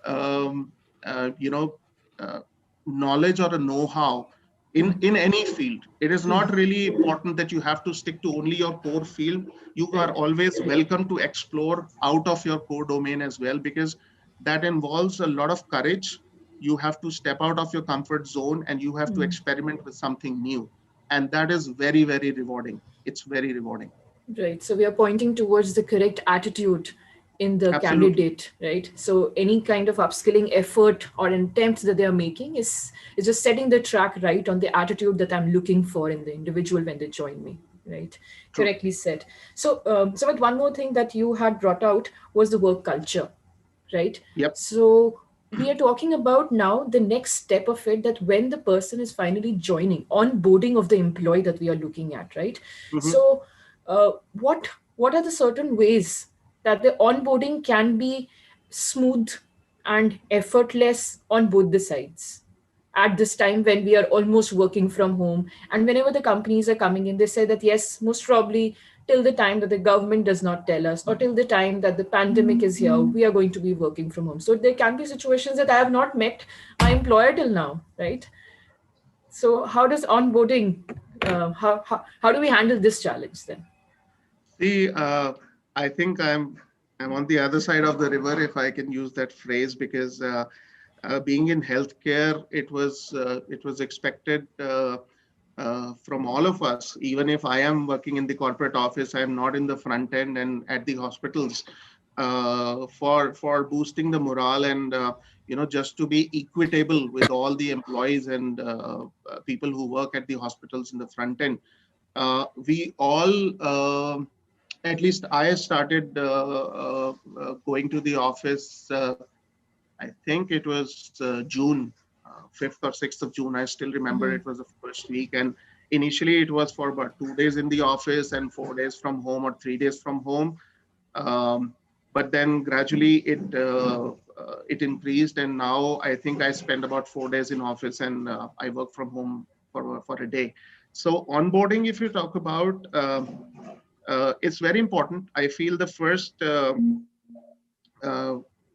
um, uh, you know uh, knowledge or a know-how in any field. It is not really important that you have to stick to only your core field. You are Right. always welcome to explore out of your core domain as well, because that involves a lot of courage. You have to step out of your comfort zone, and you have to experiment with something new, and that is very, very rewarding. It's very rewarding. Right. So we are pointing towards the correct attitude in the Absolutely. candidate, right? So any kind of upskilling effort or attempt that they are making is just setting the track right on the attitude that I'm looking for in the individual when they join me, right? True. Correctly said. So, Sumit, one more thing that you had brought out was the work culture, right? Yep. So we are talking about now the next step of it, that when the person is finally joining, onboarding of the employee that we are looking at, right? Mhm. So what are the certain ways that the onboarding can be smooth and effortless on both the sides at this time when we are almost working from home, and whenever the companies are coming in, they say that yes, most probably till the time that the government does not tell us, or till the time that the pandemic is here, we are going to be working from home. So there can be situations that I have not met my employer till now, right? So how does onboarding, how do we handle this challenge then? See, I think I'm on the other side of the river, if I can use that phrase, because being in healthcare, it was expected from all of us. Even if I am working in the corporate office, I am not in the front end and at the hospitals, for boosting the morale and just to be equitable with all the employees and people who work at the hospitals in the front end. We all, at least I started going to the office. I think it was June, 5th or 6th of June. I still remember it was the first week. And initially it was for about 2 days in the office and 4 days from home or 3 days from home. Um, but then gradually it increased, and now I think I spend about 4 days in office and I work from home for a day. So onboarding, if you talk about, it's very important. I feel the first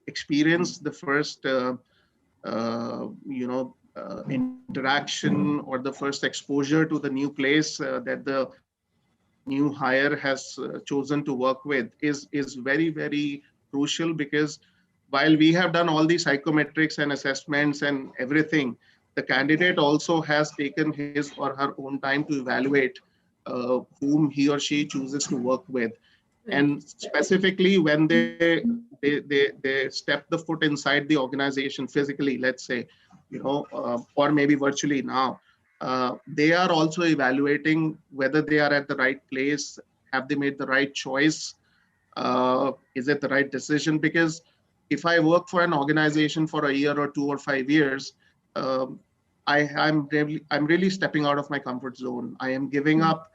experience, the first interaction or the first exposure to the new place that the new hire has chosen to work with is very, very crucial, because while we have done all the psychometrics and assessments and everything, the candidate also has taken his or her own time to evaluate whom he or she chooses to work with. And specifically when they step the foot inside the organization physically, let's say, or maybe virtually now, they are also evaluating whether they are at the right place. Have they made the right choice? Is it the right decision? Because if I work for an organization for a year or 2 or 5 years, um, I'm really stepping out of my comfort zone. I am giving up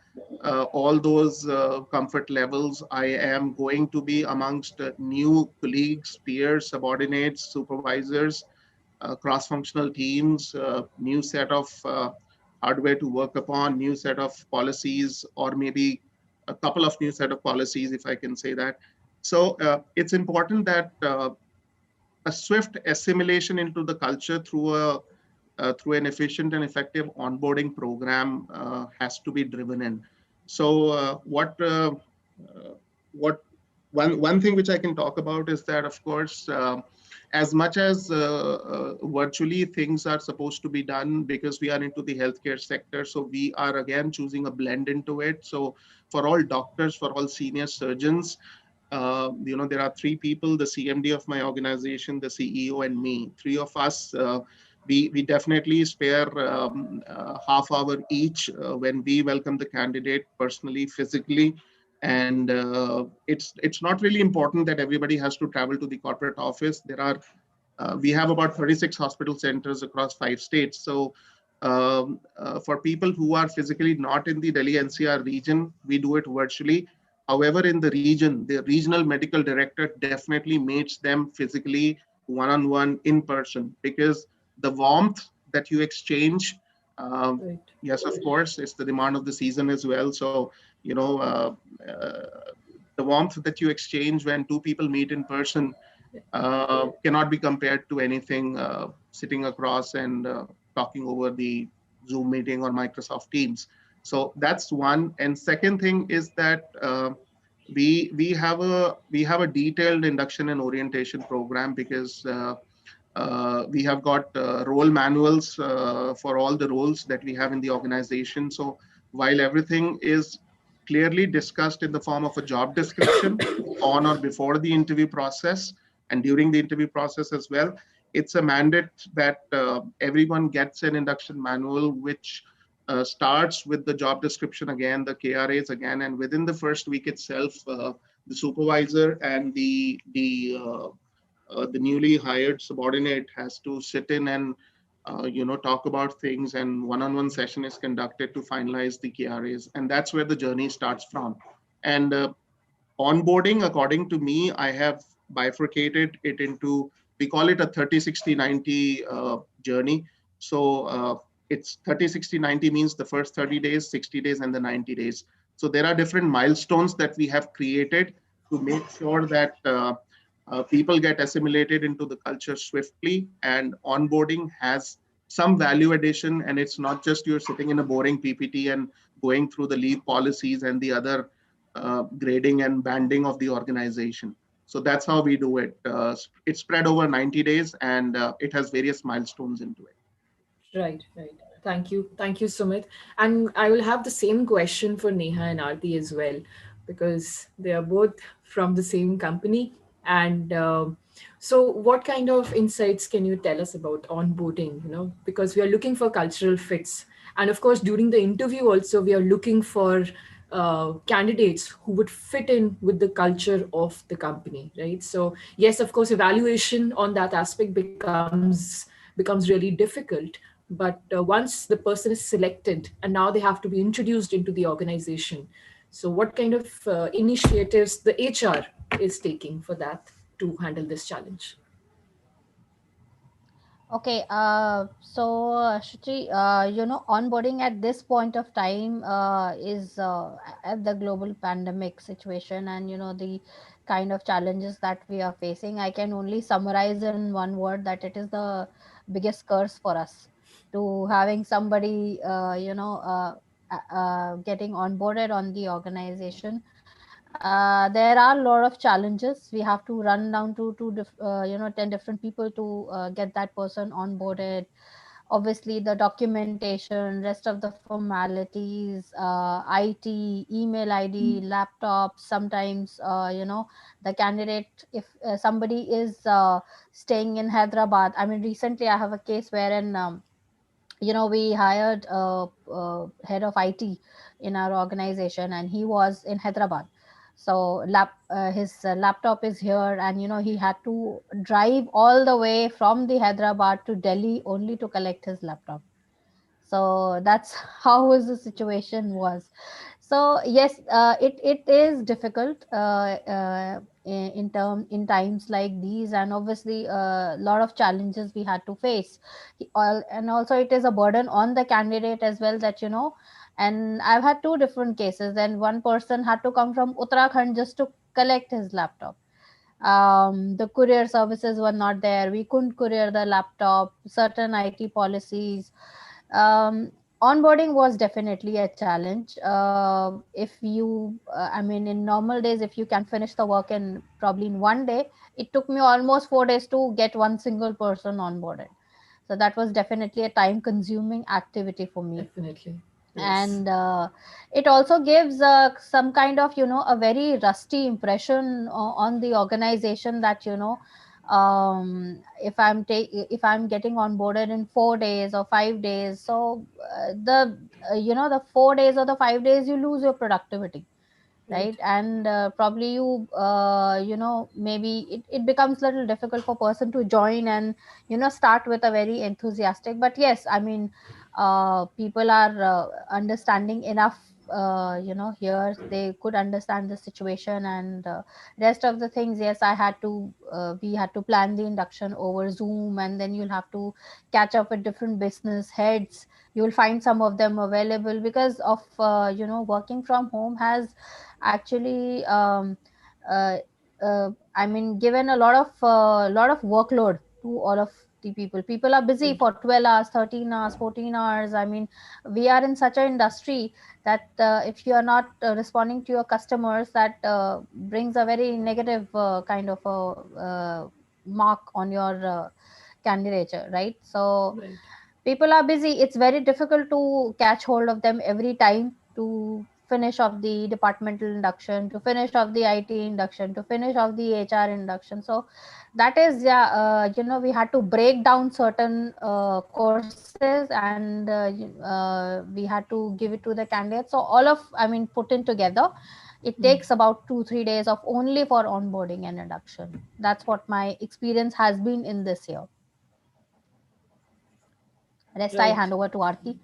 all those comfort levels. I am going to be amongst new colleagues, peers, subordinates, supervisors, cross-functional teams, new set of hardware to work upon, new set of policies, or maybe a couple of new set of policies, if I can say that. So it's important that a swift assimilation into the culture through an efficient and effective onboarding program has to be driven in. So what one thing which I can talk about is that, of course, as much as virtually things are supposed to be done, because we are into the healthcare sector, so we are again choosing a blend into it. So for all doctors, for all senior surgeons, there are three people: the CMD of my organization, the CEO, and me. Three of us. We definitely spare half hour each when we welcome the candidate personally, physically. And it's not really important that everybody has to travel to the corporate office. We have about 36 hospital centers across 5 states. So for people who are physically not in the Delhi NCR region, we do it virtually. However, in the region, the regional medical director definitely meets them physically, one-on-one, in person, because the warmth that you exchange, yes, of course, it's the demand of the season as well. So, the warmth that you exchange when two people meet in person cannot be compared to anything sitting across and talking over the Zoom meeting or Microsoft Teams. So that's one. And second thing is that we have a detailed induction and orientation program, because we have got role manuals for all the roles that we have in the organization. So while everything is clearly discussed in the form of a job description on or before the interview process and during the interview process as well, it's a mandate that everyone gets an induction manual, which starts with the job description again, the KRAs again, and within the first week itself, the supervisor and the newly hired subordinate has to sit in and talk about things, and one-on-one session is conducted to finalize the KRAs, and that's where the journey starts from. And onboarding, according to me, I have bifurcated it into, we call it a 30, 60, 90 journey. So it's 30, 60, 90 means the first 30 days, 60 days, and the 90 days. So there are different milestones that we have created to make sure that people get assimilated into the culture swiftly, and onboarding has some value addition. And it's not just you're sitting in a boring PPT and going through the leave policies and the other grading and banding of the organization. So that's how we do it. It's spread over 90 days, and it has various milestones into it. Right, right. Thank you, Sumit. And I will have the same question for Neha and Aarti as well, because they are both from the same company. And so, what kind of insights can you tell us about onboarding? You know, because we are looking for cultural fits, and of course, during the interview also, we are looking for candidates who would fit in with the culture of the company, right? So, yes, of course, evaluation on that aspect becomes really difficult, but once the person is selected and now they have to be introduced into the organization, so what kind of initiatives the HR is taking for that to handle this challenge? Okay, so Shruti, onboarding at this point of time is at the global pandemic situation, and the kind of challenges that we are facing. I can only summarize in one word that it is the biggest curse for us to having somebody, getting onboarded on the organization. There are a lot of challenges. We have to run down to 10 different people to get that person onboarded. Obviously, the documentation, rest of the formalities, IT, email ID, laptops. Sometimes, the candidate, if somebody is staying in Hyderabad. I mean, recently I have a case wherein we hired a head of IT in our organization, and he was in Hyderabad. So his laptop is here, and he had to drive all the way from the Hyderabad to Delhi only to collect his laptop. So that's how the situation was. So yes, it is difficult in times like these, and obviously a lot of challenges we had to face. And also it is a burden on the candidate as well, that and I've had two different cases, and one person had to come from Uttarakhand just to collect his laptop. The courier services were not there, we couldn't courier the laptop, certain IT policies. Um, onboarding was definitely a challenge. If you I mean, in normal days, if you can finish the work in probably in one day, it took me almost 4 days to get one single person onboarded. So that was definitely a time consuming activity for me. Definitely. Yes. And it also gives some kind of a very rusty impression on the organization, that if I'm getting onboarded in 4 days or 5 days, so the the 4 days or the 5 days, you lose your productivity, Right. right? And probably maybe it becomes a little difficult for person to join and start with a very enthusiastic. But yes, I mean, people are understanding enough. Here they could understand the situation, and rest of the things, yes, I had to we had to plan the induction over Zoom, and then you'll have to catch up with different business heads. You'll find some of them available because of working from home has actually uh, I mean, given a lot of workload to all of the people are busy Right. for 12 hours, 13 hours, 14 hours. I mean, we are in such an industry that if you are not responding to your customers, that brings a very negative kind of a mark on your candidature, right? So Right. people are busy, it's very difficult to catch hold of them every time, to finish off the departmental induction, to finish off the IT induction, to finish off the HR induction. So that is, yeah, we had to break down certain courses, and we had to give it to the candidates. So all of, I mean, put in together, it takes about 2-3 days of only for onboarding and induction. That's what my experience has been in this year. Rest I Right. hand over to Arti.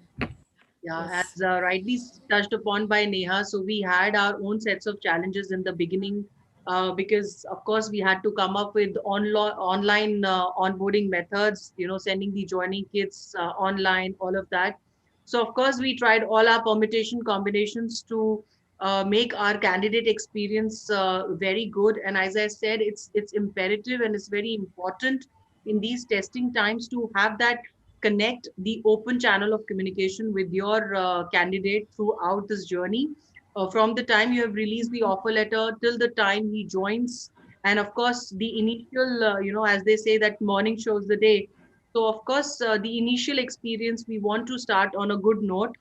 Yeah, Yes. as rightly touched upon by Neha, so we had our own sets of challenges in the beginning, because of course we had to come up with online onboarding methods, sending the joining kits online, all of that. So of course we tried all our permutation combinations to make our candidate experience very good. And as I said, it's imperative and it's very important in these testing times to have that connect, the open channel of communication with your candidate throughout this journey, from the time you have released the offer letter till the time he joins. And of course the initial, as they say, that morning shows the day. So of course the initial experience we want to start on a good note.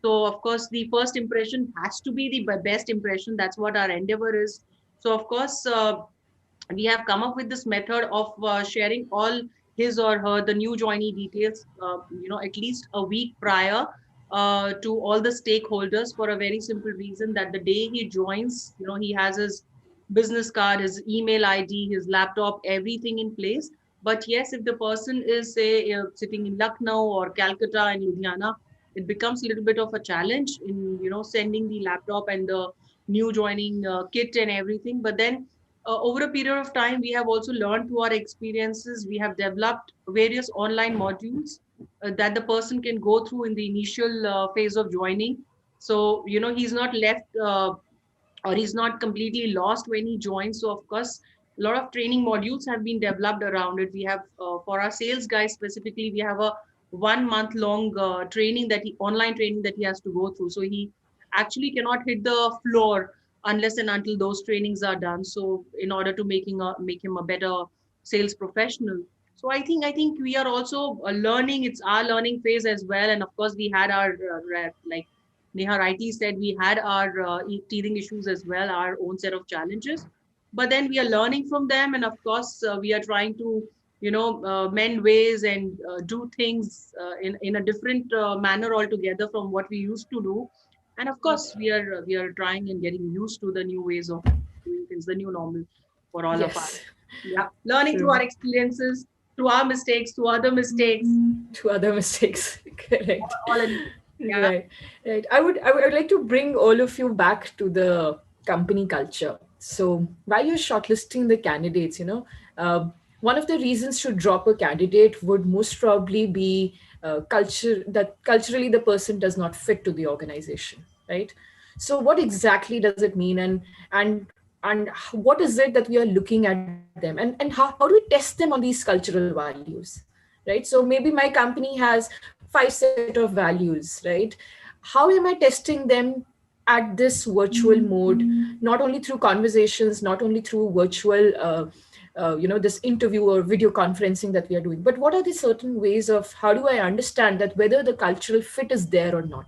So of course the first impression has to be the best impression. That's what our endeavor is. So of course we have come up with this method of sharing all his or her the new joinee details, at least a week prior, to all the stakeholders, for a very simple reason that the day he joins, he has his business card, his email id, his laptop, everything in place. But yes, if the person is, say, sitting in Lucknow or Calcutta and Ludhiana, it becomes a little bit of a challenge in sending the laptop and the new joining kit and everything. But then over a period of time, we have also learned through our experiences. We have developed various online modules that the person can go through in the initial phase of joining. So, he's not left or he's not completely lost when he joins. So, of course, a lot of training modules have been developed around it. We have, for our sales guys specifically, we have a 1 month long training online training that he has to go through. So he actually cannot hit the floor unless and until those trainings are done. So in order to make him a better sales professional. So I think we are also learning. It's our learning phase as well. And of course, we had our like Neha rightly said, we had our teething issues as well, our own set of challenges. But then we are learning from them, and of course, we are trying to, mend ways and do things in a different manner altogether from what we used to do. And of course, we are trying and getting used to the new ways of doing things, the new normal for all of us. Yes. Yeah, learning through our True. experiences, through our mistakes, through other mistakes, To other mistakes. Correct. all in. Yeah. Right, right. I would like to bring all of you back to the company culture. So while you're shortlisting the candidates, one of the reasons to drop a candidate would most probably be culture, that culturally the person does not fit to the organization, right? So what exactly does it mean, and what is it that we are looking at them, and how do we test them on these cultural values, right? So maybe my company has 5 set of values, right? How am I testing them at this virtual mode, not only through conversations, not only through virtual this interview or video conferencing that we are doing, but what are the certain ways of how do I understand that whether the cultural fit is there or not?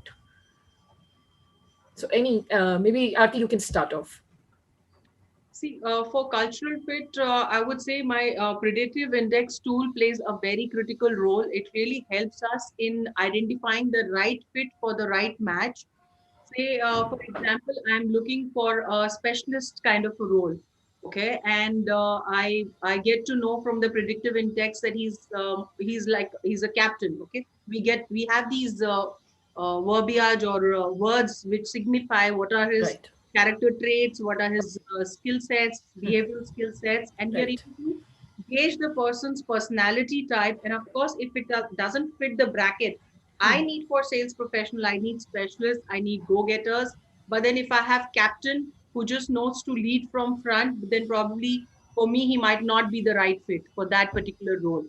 So any maybe Arti, you can start off. See, for cultural fit, I would say my predictive index tool plays a very critical role. It really helps us in identifying the right fit for the right match. Say, for example, I'm looking for a specialist kind of a role. Okay, and I get to know from the predictive index that he's a captain. Okay, we have these verbiage or words which signify what are his Right. character traits, what are his skill sets, behavioral skill sets, and we are Right. able to gauge the person's personality type. And of course, if it doesn't fit the bracket, I need for sales professional, I need specialists, I need go-getters. But then if I have captain who just knows to lead from front, then probably for me, he might not be the right fit for that particular role.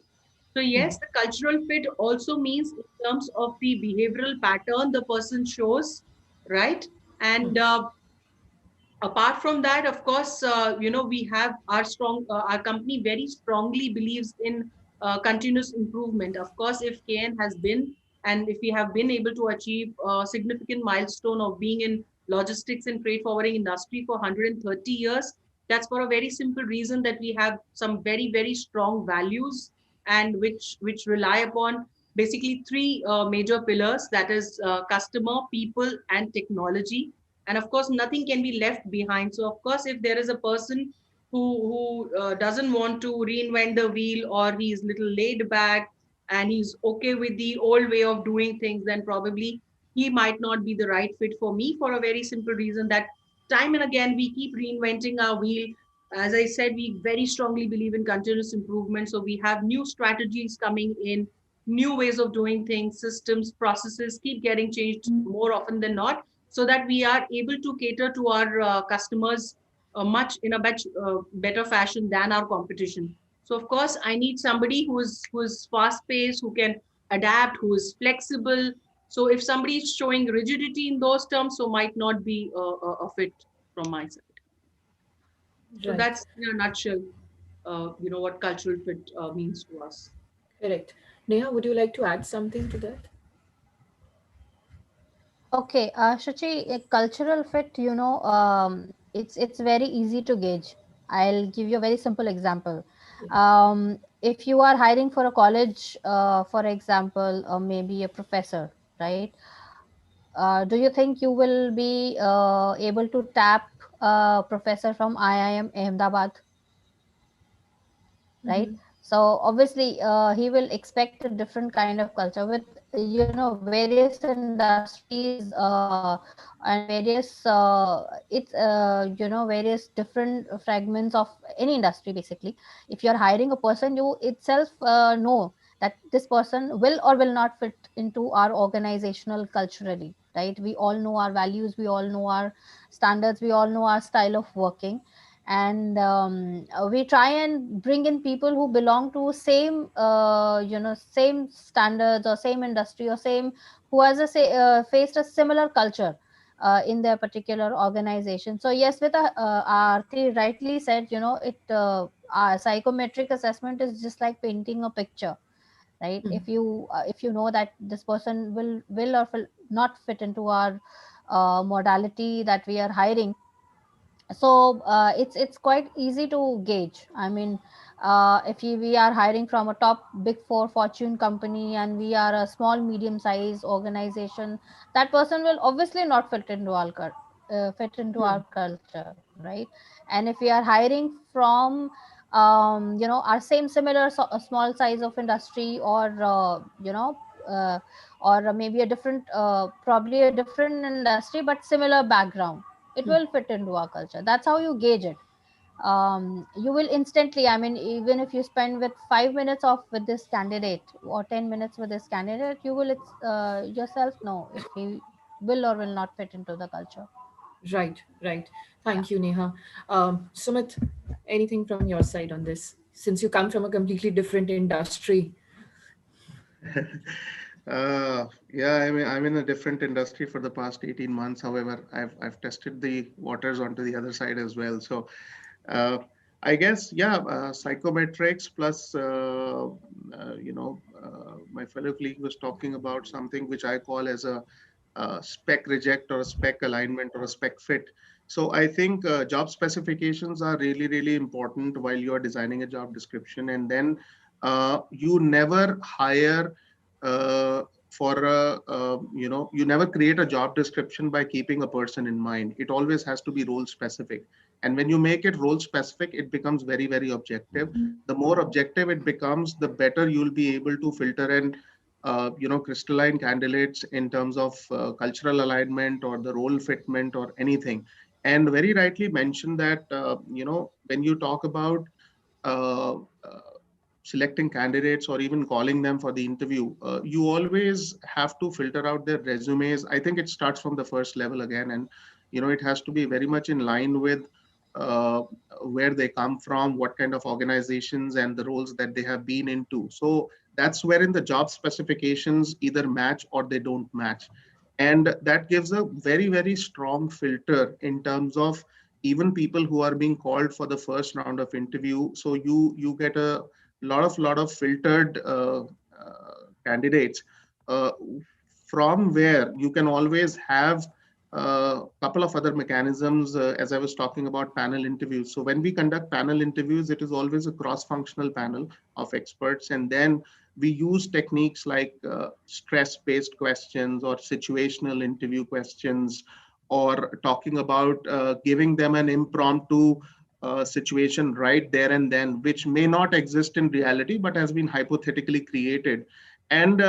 So yes, the cultural fit also means in terms of the behavioral pattern the person shows, right? And apart from that, of course, we have our company very strongly believes in continuous improvement. Of course, if KN has been, and if we have been able to achieve a significant milestone of being in logistics and freight forwarding industry for 130 years, that's for a very simple reason that we have some very, very strong values, and which rely upon basically three major pillars, that is customer, people, and technology. And of course nothing can be left behind. So of course if there is a person who doesn't want to reinvent the wheel, or he's little laid back and he's okay with the old way of doing things, then probably he might not be the right fit for me, for a very simple reason that time and again we keep reinventing our wheel. As I said, we very strongly believe in continuous improvement, so we have new strategies coming in, new ways of doing things, systems, processes keep getting changed more often than not. so that we are able to cater to our customers much in a much better fashion than our competition. So of course, I need somebody who is fast paced, who can adapt, who is flexible. So if somebody is showing rigidity in those terms, so might not be a fit from my side. So Right. that's in a nutshell, what cultural fit means to us. Correct. Neha, would you like to add something to that? Okay, Shachi, a cultural fit, it's very easy to gauge. I'll give you a very simple example. Yeah. If you are hiring for a college, for example, or maybe a professor, right? Do you think you will be able to tap a professor from IIM Ahmedabad, right? Mm-hmm. So obviously he will expect a different kind of culture with various industries and various different fragments of any industry. Basically, if you are hiring a person, you itself know that this person will or will not fit into our organizational culturally, right? We all know our values, we all know our standards, we all know our style of working, and we try and bring in people who belong to same standards or same industry or same, who has faced a similar culture in their particular organization. So yes, with Aarti rightly said, our psychometric assessment is just like painting a picture, right? Mm-hmm. If you know that this person will or will not fit into our modality that we are hiring, so it's quite easy to gauge. I mean, if we are hiring from a top big four fortune company and we are a small medium size organization, that person will obviously not fit into our culture, right? And if we are hiring from our same similar small size of industry, or uh, or maybe a different probably a different industry but similar background, it will fit into our culture. That's how you gauge it. You will instantly, I mean, even if you spend with 5 minutes of with this candidate or 10 minutes with this candidate, you will yourself know if he will or will not fit into the culture. Right, right. Yeah. Thank you, Neha. Sumit, anything from your side on this? Since you come from a completely different industry. Yeah, I'm in a different industry for the past 18 months. However, I've tested the waters onto the other side as well. So uh, I guess, yeah, psychometrics plus, my fellow colleague was talking about something which I call as a spec reject or a spec alignment or a spec fit. So I think job specifications are really, really important while you are designing a job description. And then you never hire for you never create a job description by keeping a person in mind. It always has to be role specific. And when you make it role specific, it becomes very, very objective. The more objective it becomes, the better you'll be able to filter and crystalline candidates in terms of cultural alignment or the role fitment or anything. And very rightly mentioned that when you talk about uh, uh, selecting candidates or even calling them for the interview, you always have to filter out their resumes. I think it starts from the first level again, and it has to be very much in line with uh, where they come from, what kind of organizations, and the roles that they have been into. So that's wherein the job specifications either match or they don't match, and that gives a very, very strong filter in terms of even people who are being called for the first round of interview. So you get a lot of filtered candidates, uh, from where you can always have a couple of other mechanisms, as I was talking about panel interviews. So when we conduct panel interviews, it is always a cross-functional panel of experts, and then we use techniques like stress-based questions or situational interview questions, or talking about giving them an impromptu situation right there and then, which may not exist in reality but has been hypothetically created. And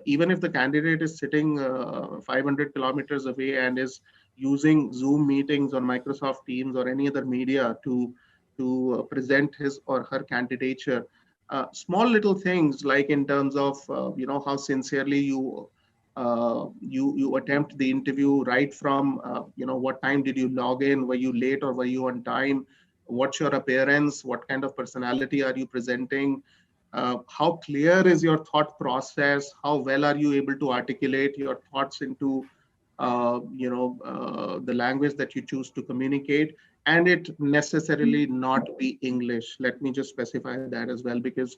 even if the candidate is sitting 500 kilometers away and is using Zoom meetings or Microsoft Teams or any other media to present his or her candidature, small little things like in terms of how sincerely you You attempt the interview right from what time did you log in, were you late or were you on time, what's your appearance, what kind of personality are you presenting, how clear is your thought process, how well are you able to articulate your thoughts into the language that you choose to communicate, and it necessarily not be English. Let me just specify that as well, because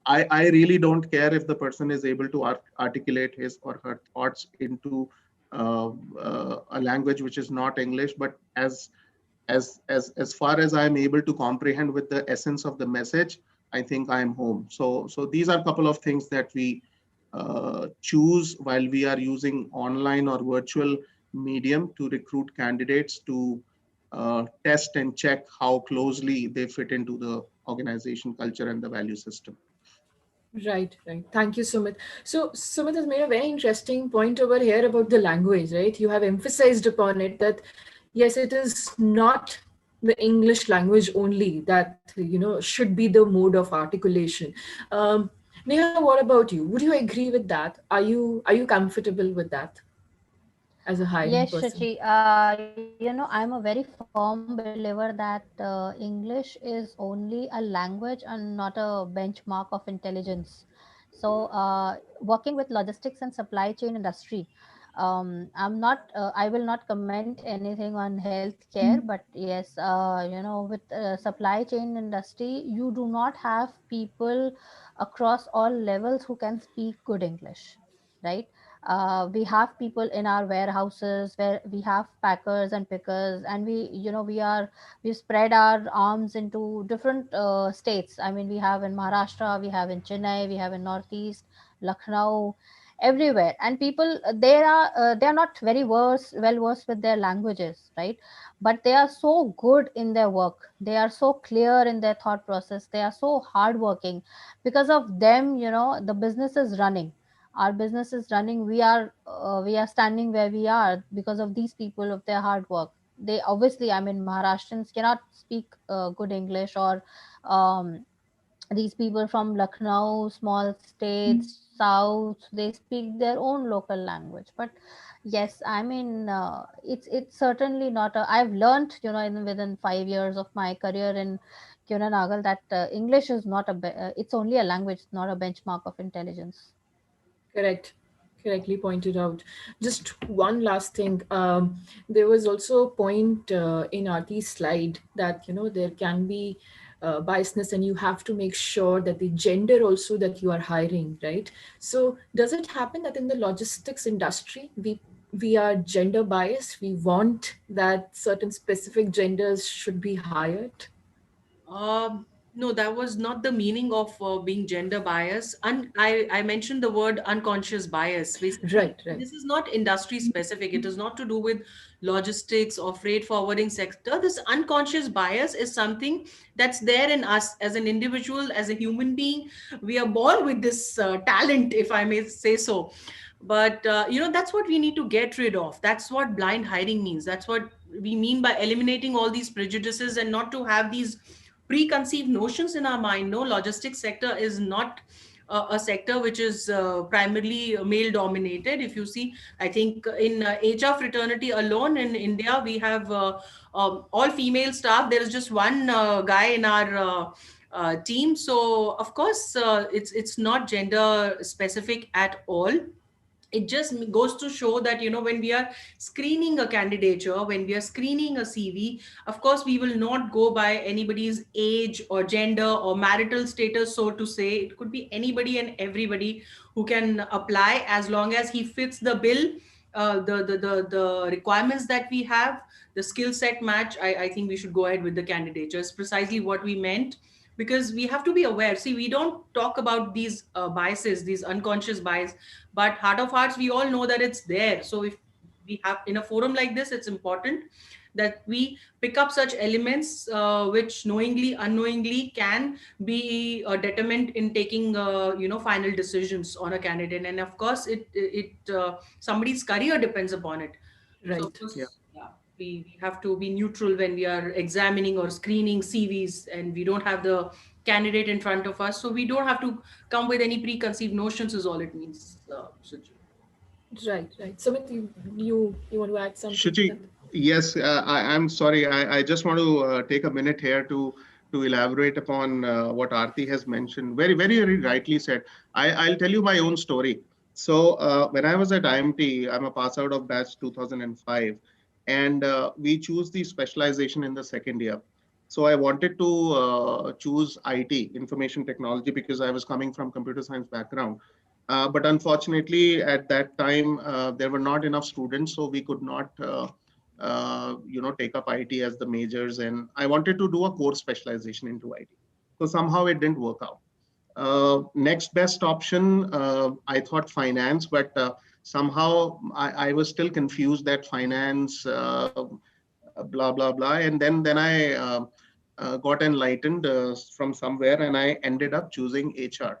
I really don't care if the person is able to articulate his or her thoughts into a language which is not English, but as far as I'm able to comprehend with the essence of the message, I think I'm home. So these are a couple of things that we choose while we are using online or virtual medium to recruit candidates, to test and check how closely they fit into the organization culture and the value system. Right, right. Thank you, Sumit. So, Sumit has made a very interesting point over here about the language, right? You have emphasized upon it that, yes, it is not the English language only that, should be the mode of articulation. Neha, what about you? Would you agree with that? Are you comfortable with that as a hiring Yes, person? Shachi. I'm a very firm believer that English is only a language and not a benchmark of intelligence. So, working with logistics and supply chain industry, I will not comment anything on healthcare, but yes, with supply chain industry, you do not have people across all levels who can speak good English, right? We have people in our warehouses where we have packers and pickers, and we spread our arms into different states. I mean, we have in Maharashtra, we have in Chennai, we have in Northeast, Lucknow, everywhere. And people, they are not very well versed with their languages, right? But they are so good in their work, they are so clear in their thought process, they are so hardworking. Because of them, the business is running, our business is running. We are standing where we are because of these people, of their hard work. They obviously, I mean, Maharashtrians cannot speak good English, or um, these people from Lucknow, small states, south, they speak their own local language. But yes, I mean, it's certainly not a, I've learned, within 5 years of my career in Nagal, that English is not it's only a language, not a benchmark of intelligence. Correct. Correctly pointed out. Just one last thing. There was also a point in Arti's slide that there can be biasness, and you have to make sure that the gender also that you are hiring, right? So does it happen that in the logistics industry we are gender biased? We want that certain specific genders should be hired. No, that was not the meaning of being gender bias. I mentioned the word unconscious bias. Basically, Right, right. this is not industry specific. It is not to do with logistics or freight forwarding sector. This unconscious bias is something that's there in us as an individual, as a human being. We are born with this talent, if I may say so. But that's what we need to get rid of. That's what blind hiring means. That's what we mean by eliminating all these prejudices, and not to have these preconceived notions in our mind. No, logistics sector is not a sector which is primarily male dominated. If you see, I think in HR fraternity alone in India, we have all female staff. There is just one guy in our team. So of course, it's not gender specific at all. It just goes to show that when we are screening a candidature, when we are screening a CV, of course we will not go by anybody's age or gender or marital status, so to say. It could be anybody and everybody who can apply, as long as he fits the bill, the requirements that we have, the skill set match. I think we should go ahead with the candidature. It's precisely what we meant, because we have to be aware. See, we don't talk about these biases, these unconscious bias, but heart of hearts, we all know that it's there. So if we have in a forum like this, it's important that we pick up such elements which knowingly unknowingly can be a determinant in taking final decisions on a candidate. And of course it somebody's career depends upon it. So of Right. Yeah. course, yeah, we have to be neutral when we are examining or screening CVs, and we don't have the candidate in front of us, so we don't have to come with any preconceived notions, is all it means, Suji. Right, right. Sumit, you want to add something to that? Shuchi, yes, I'm sorry. I just want to take a minute here to elaborate upon what Aarti has mentioned. Very rightly said. I'll tell you my own story. So when I was at IMT, I'm a pass out of batch 2005, and we choose the specialization in the second year. So I wanted to choose IT, information technology, because I was coming from computer science background. But unfortunately, at that time, there were not enough students, so we could not, take up IT as the majors. And I wanted to do a core specialization into IT. So somehow it didn't work out. Next best option, I thought finance, but somehow I was still confused that finance, blah blah blah. And then I got enlightened from somewhere, and I ended up choosing HR.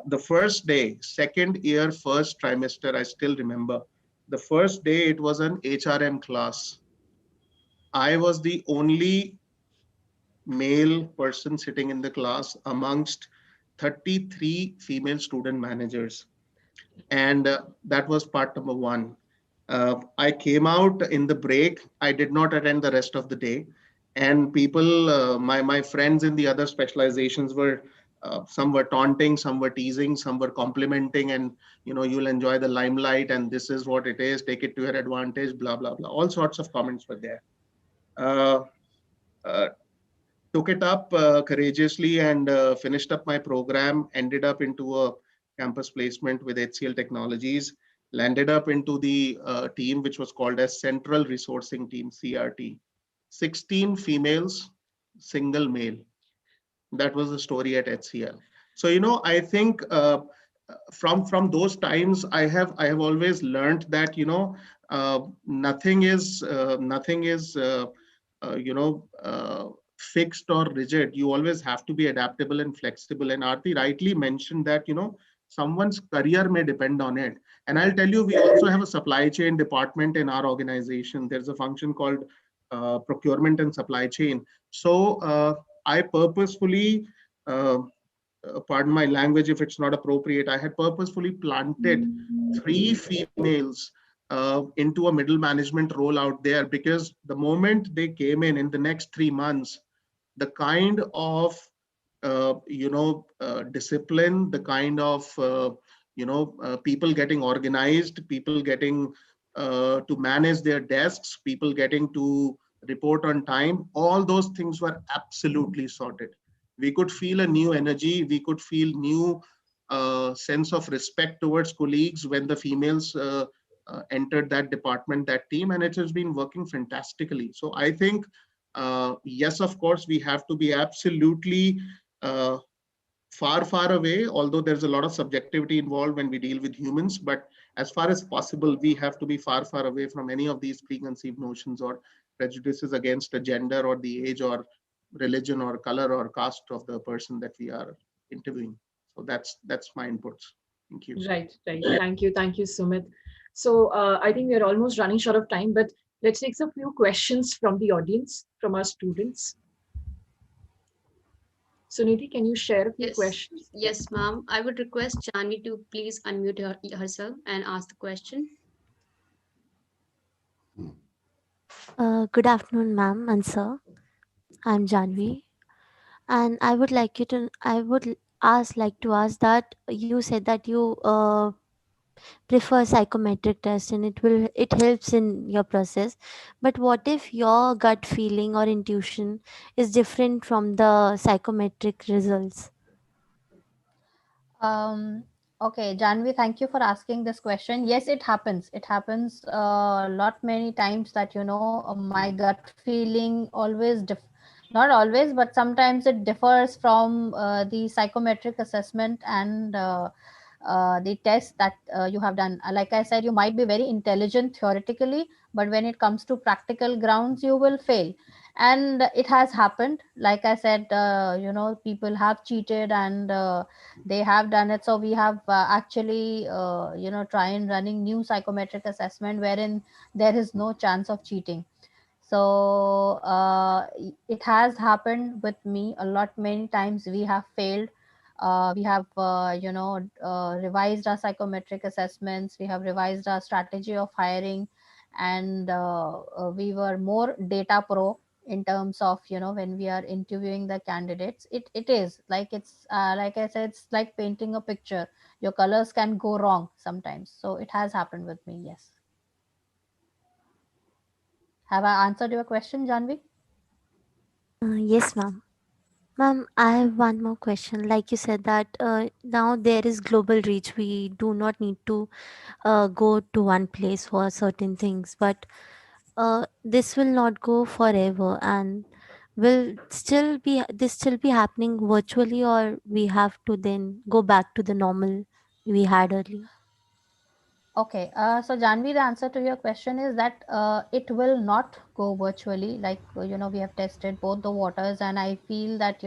The first day, second year, first trimester, I still remember. The first day, it was an HRM class. I was the only male person sitting in the class amongst 33 female student managers. And that was part number one. I came out in the break. I did not attend the rest of the day. And people, my friends in the other specializations were, some were taunting, some were teasing, some were complimenting, and you'll enjoy the limelight, and this is what it is. Take it to your advantage. Blah blah blah. All sorts of comments were there. Uh, uh, Took it up courageously and finished up my program. Ended up into a campus placement with HCL Technologies. Landed up into the team which was called as Central Resourcing Team, CRT. 16 females, single male. That was the story at HCL. So I think from those times, I have always learned that nothing is fixed or rigid. You always have to be adaptable and flexible. And Aarti rightly mentioned that someone's career may depend on it. And I'll tell you, we also have a supply chain department in our organization. There's a function called procurement and supply chain. So I purposefully, uh, pardon my language if it's not appropriate, I had purposefully planted three females into a middle management role out there, because the moment they came in the next 3 months, the kind of discipline, the kind of people getting organized, people getting to manage their desks, people getting to report on time, all those things were absolutely sorted. We could feel a new energy, we could feel new sense of respect towards colleagues when the females entered that department, that team, and it has been working fantastically. So I think, yes, of course, we have to be absolutely uh, far away, although there's a lot of subjectivity involved when we deal with humans. But as far as possible, we have to be far away from any of these preconceived notions or prejudices against a gender or the age or religion or color or caste of the person that we are interviewing. So that's my inputs. Thank you. Right, right. Thank you, Sumit. So I think we're almost running short of time, but let's take a few questions from the audience, from our students. Suniti, can you share a few Yes, questions? Yeah. yes, ma'am. I would request Janvi to please unmute herself and ask the question. Good afternoon, ma'am and sir. I'm Janvi, and I would like to ask that you said that you prefer psychometric test and it helps in your process. But what if your gut feeling or intuition is different from the psychometric results? Okay, Janvi, thank you for asking this question. Yes, it happens. It happens a lot many times that my gut feeling not always, but sometimes it differs from the psychometric assessment and the test that you have done. Like I said, you might be very intelligent theoretically, but when it comes to practical grounds, you will fail. And it has happened. Like I said, people have cheated and they have done it. So we have actually trying running new psychometric assessment wherein there is no chance of cheating. So it has happened with me a lot many times. We have failed We have, revised our psychometric assessments. We have revised our strategy of hiring, and we were more data pro in terms of, when we are interviewing the candidates. It is like, it's like I said, it's like painting a picture. Your colors can go wrong sometimes. So it has happened with me. Yes. Have I answered your question, Janvi? Yes, ma'am. Ma'am, I have one more question. Like you said that now there is global reach. We do not need to go to one place for certain things, but this will not go forever, and will still be this still be happening virtually, or we have to then go back to the normal we had earlier? Okay, so Janvi, the answer to your question is that it will not go virtually. Like, we have tested both the waters, and I feel that,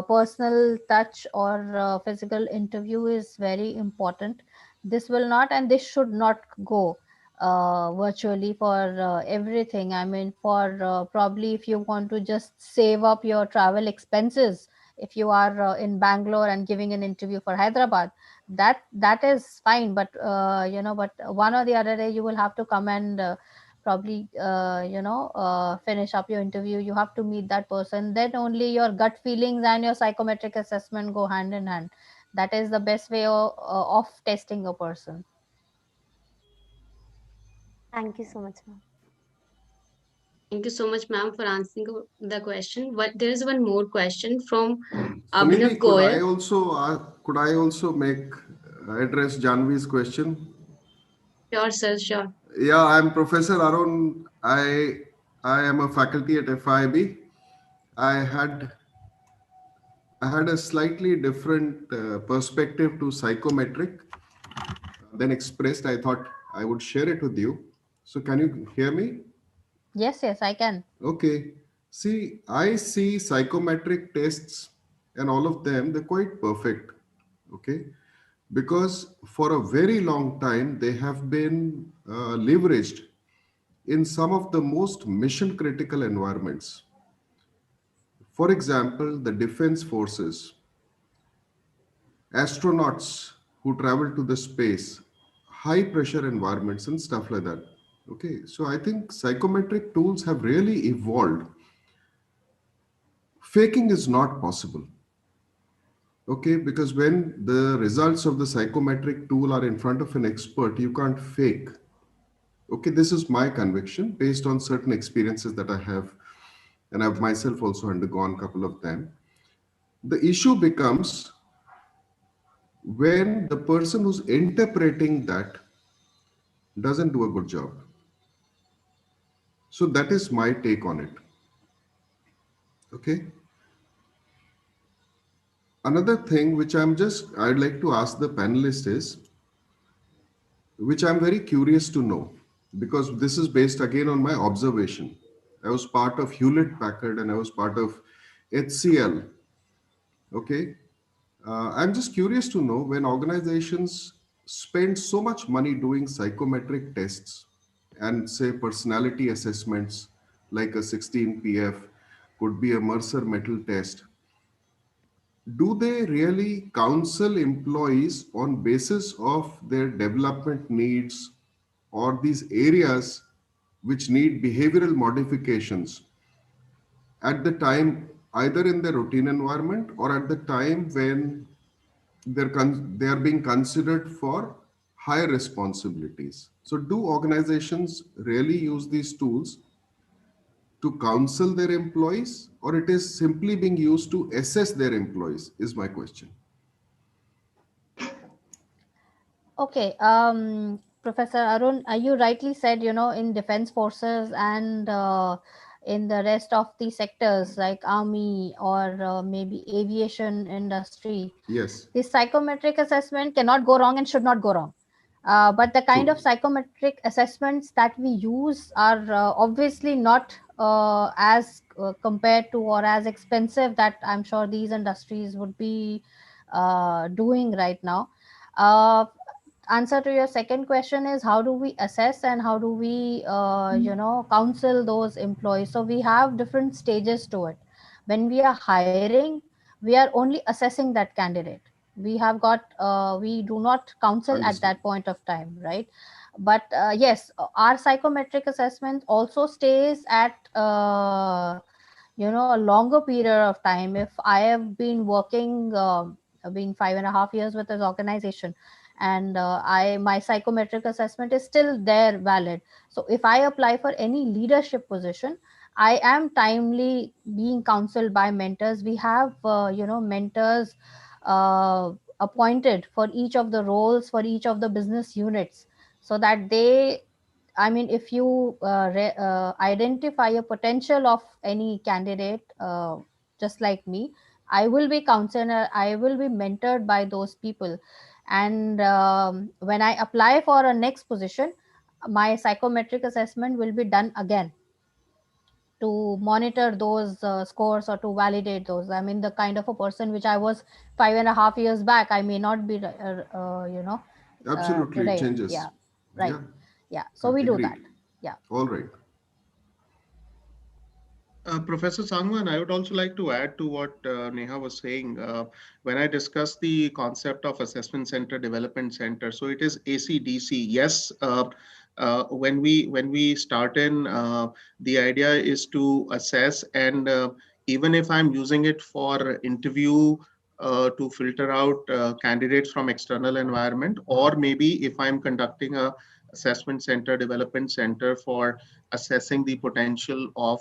personal touch or physical interview is very important. This will not, and this should not go virtually for everything. I mean, for probably if you want to just save up your travel expenses, if you are in Bangalore and giving an interview for Hyderabad, that is fine. But but one or the other day you will have to come and probably finish up your interview. You have to meet that person, then only your gut feelings and your psychometric assessment go hand in hand. That is the best way of testing a person. Thank you so much, ma'am. Thank you so much, ma'am, for answering the question. But there is one more question from Abhinav Sunidhi, Goyal. could I also make address Janvi's question? Sure, sir, sure. Yeah, I'm Professor Arun. I am a faculty at FIB. I had I had a slightly different perspective to psychometric than expressed. I thought I would share it with you. So can you hear me? Yes, yes, I can. Okay. See, I see psychometric tests and all of them, they're quite perfect. Okay. Because for a very long time, they have been leveraged in some of the most mission critical environments. For example, the defense forces, astronauts who travel to the space, high pressure environments, and stuff like that. Okay. So I think psychometric tools have really evolved. Faking is not possible. Okay, because when the results of the psychometric tool are in front of an expert, you can't fake. Okay, this is my conviction based on certain experiences that I have, and I've myself also undergone a couple of them. The issue becomes when the person who's interpreting that doesn't do a good job. So that is my take on it. Okay. Another thing which I'd like to ask the panelists is, which I'm very curious to know, because this is based again on my observation. I was part of Hewlett Packard and I was part of HCL. Okay. I'm just curious to know, when organizations spend so much money doing psychometric tests and say personality assessments like a 16PF, could be a Mercer metal test, do they really counsel employees on basis of their development needs or these areas which need behavioral modifications at the time, either in their routine environment or at the time when they are being considered for higher responsibilities? So do organizations really use these tools to counsel their employees, or it is simply being used to assess their employees, is my question. Okay, Professor Arun, you rightly said, in defense forces and in the rest of the sectors like army or maybe aviation industry, Yes, the psychometric assessment cannot go wrong and should not go wrong. But the kind of true. psychometric assessments that we use are obviously not as compared to or as expensive that I'm sure these industries would be doing right now. Uh, Answer to your second question is, how do we assess and how do we counsel those employees? So we have different stages to it. When we are hiring, we are only assessing that candidate. We have got we do not counsel at Understood. that point of time, right? But yes, our psychometric assessment also stays at a longer period of time. If I have been working been 5.5 years with this organization, and I my psychometric assessment is still there valid. So if I apply for any leadership position, I am timely being counseled by mentors. We have mentors uh, appointed for each of the roles, for each of the business units, so that I mean, if you identify a potential of any candidate, just like me, I will be counseled, I will be mentored by those people. And when I apply for a next position, my psychometric assessment will be done again to monitor those scores or to validate those. I mean, the kind of a person which I was 5.5 years back, I may not be, Absolutely, it today. changes. Yeah, right. Yeah, Yeah, so we do that. agreed. Yeah. All right. Professor Sangwan, I would also like to add to what Neha was saying. When I discussed the concept of assessment center, development center, so it is ACDC. Yes, when we start in, the idea is to assess, and even if I'm using it for interview to filter out candidates from external environment, or maybe if I'm conducting a assessment center, development center for assessing the potential of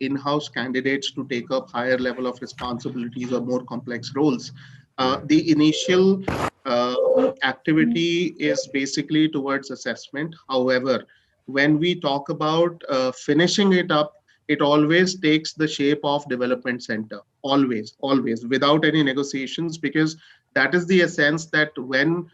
in-house candidates to take up higher level of responsibilities or more complex roles. The initial uh, activity is basically towards assessment. However, when we talk about finishing it up, it always takes the shape of development center, always, without any negotiations, because that is the essence that when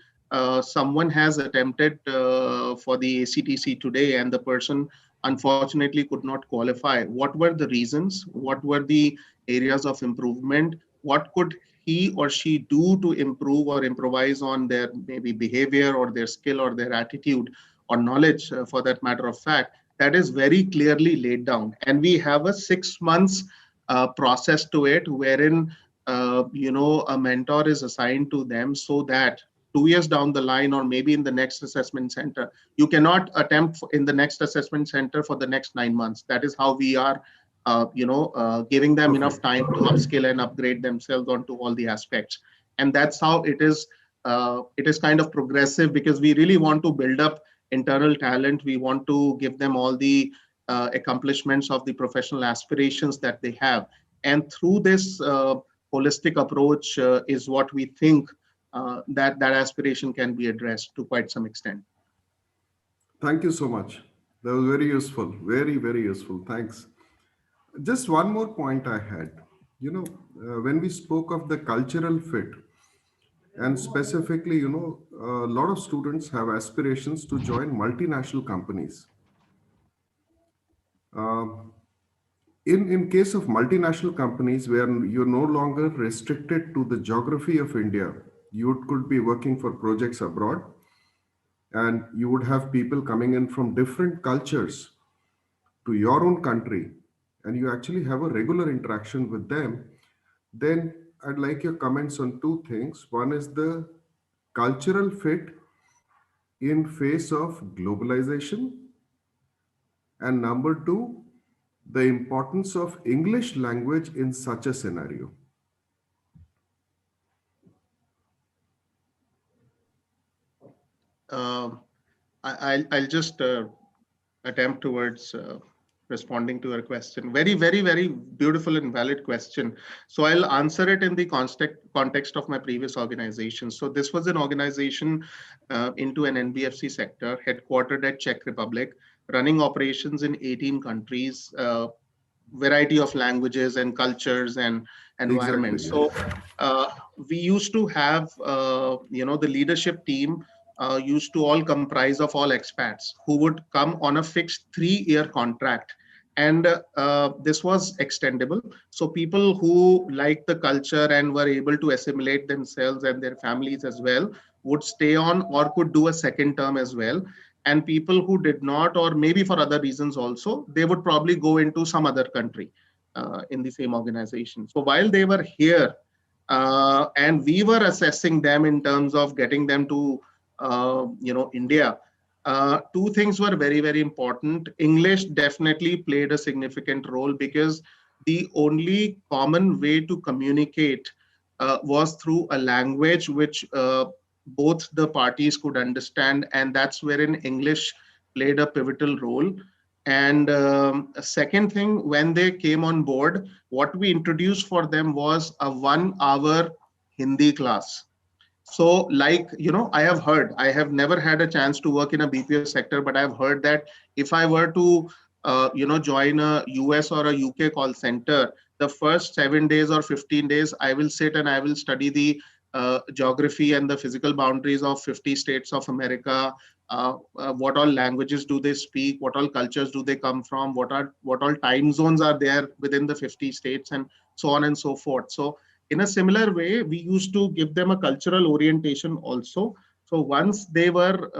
someone has attempted for the ACTC today and the person unfortunately could not qualify. What were the reasons? What were the areas of improvement? What could he or she do to improve or improvise on their maybe behavior or their skill or their attitude or knowledge, for that matter of fact? That is very clearly laid down. And we have a 6 months process to it, wherein a mentor is assigned to them, so that 2 years down the line, or maybe in the next assessment center, you cannot attempt in the next assessment center for the next 9 months. That is how we are, giving them enough Perfect. time to upskill and upgrade themselves onto all the aspects. And that's how it is. It is kind of progressive, because we really want to build up internal talent. We want to give them all the accomplishments of the professional aspirations that they have. And through this holistic approach is what we think that aspiration can be addressed to quite some extent. Thank you so much. That was very useful. Very, very useful. Thanks. Just one more point I had. When we spoke of the cultural fit, and specifically, a lot of students have aspirations to join multinational companies. Um, in case of multinational companies, where you're no longer restricted to the geography of India, you could be working for projects abroad, and you would have people coming in from different cultures to your own country, and you actually have a regular interaction with them. Then I'd like your comments on two things. One is the cultural fit in face of globalization, and number two, the importance of English language in such a scenario. Um, I'll just attempt towards responding to your question. Very, very, very beautiful and valid question. So I'll answer it in the context of my previous organization. So this was an organization into an NBFC sector, headquartered at Czech Republic, running operations in 18 countries, variety of languages and cultures and Exactly, environments. yeah. So uh, we used to have, the leadership team used to all comprise of all expats who would come on a fixed 3-year contract. And this was extendable. So people who liked the culture and were able to assimilate themselves and their families as well would stay on or could do a second term as well. And people who did not, or maybe for other reasons also, they would probably go into some other country in the same organization. So while they were here, and we were assessing them in terms of getting them to India. Two things were very, very important. English definitely played a significant role because the only common way to communicate was through a language which both the parties could understand, and that's wherein English played a pivotal role. And a second thing, when they came on board, what we introduced for them was a 1 hour Hindi class. So, like, I have heard, I have never had a chance to work in a BPO sector, but I've heard that if I were to, join a US or a UK call center, the first 7 days or 15 days, I will sit and I will study the geography and the physical boundaries of 50 states of America. What all languages do they speak? What all cultures do they come from? What all time zones are there within the 50 states, and so on and so forth. So in a similar way, we used to give them a cultural orientation also. So once they were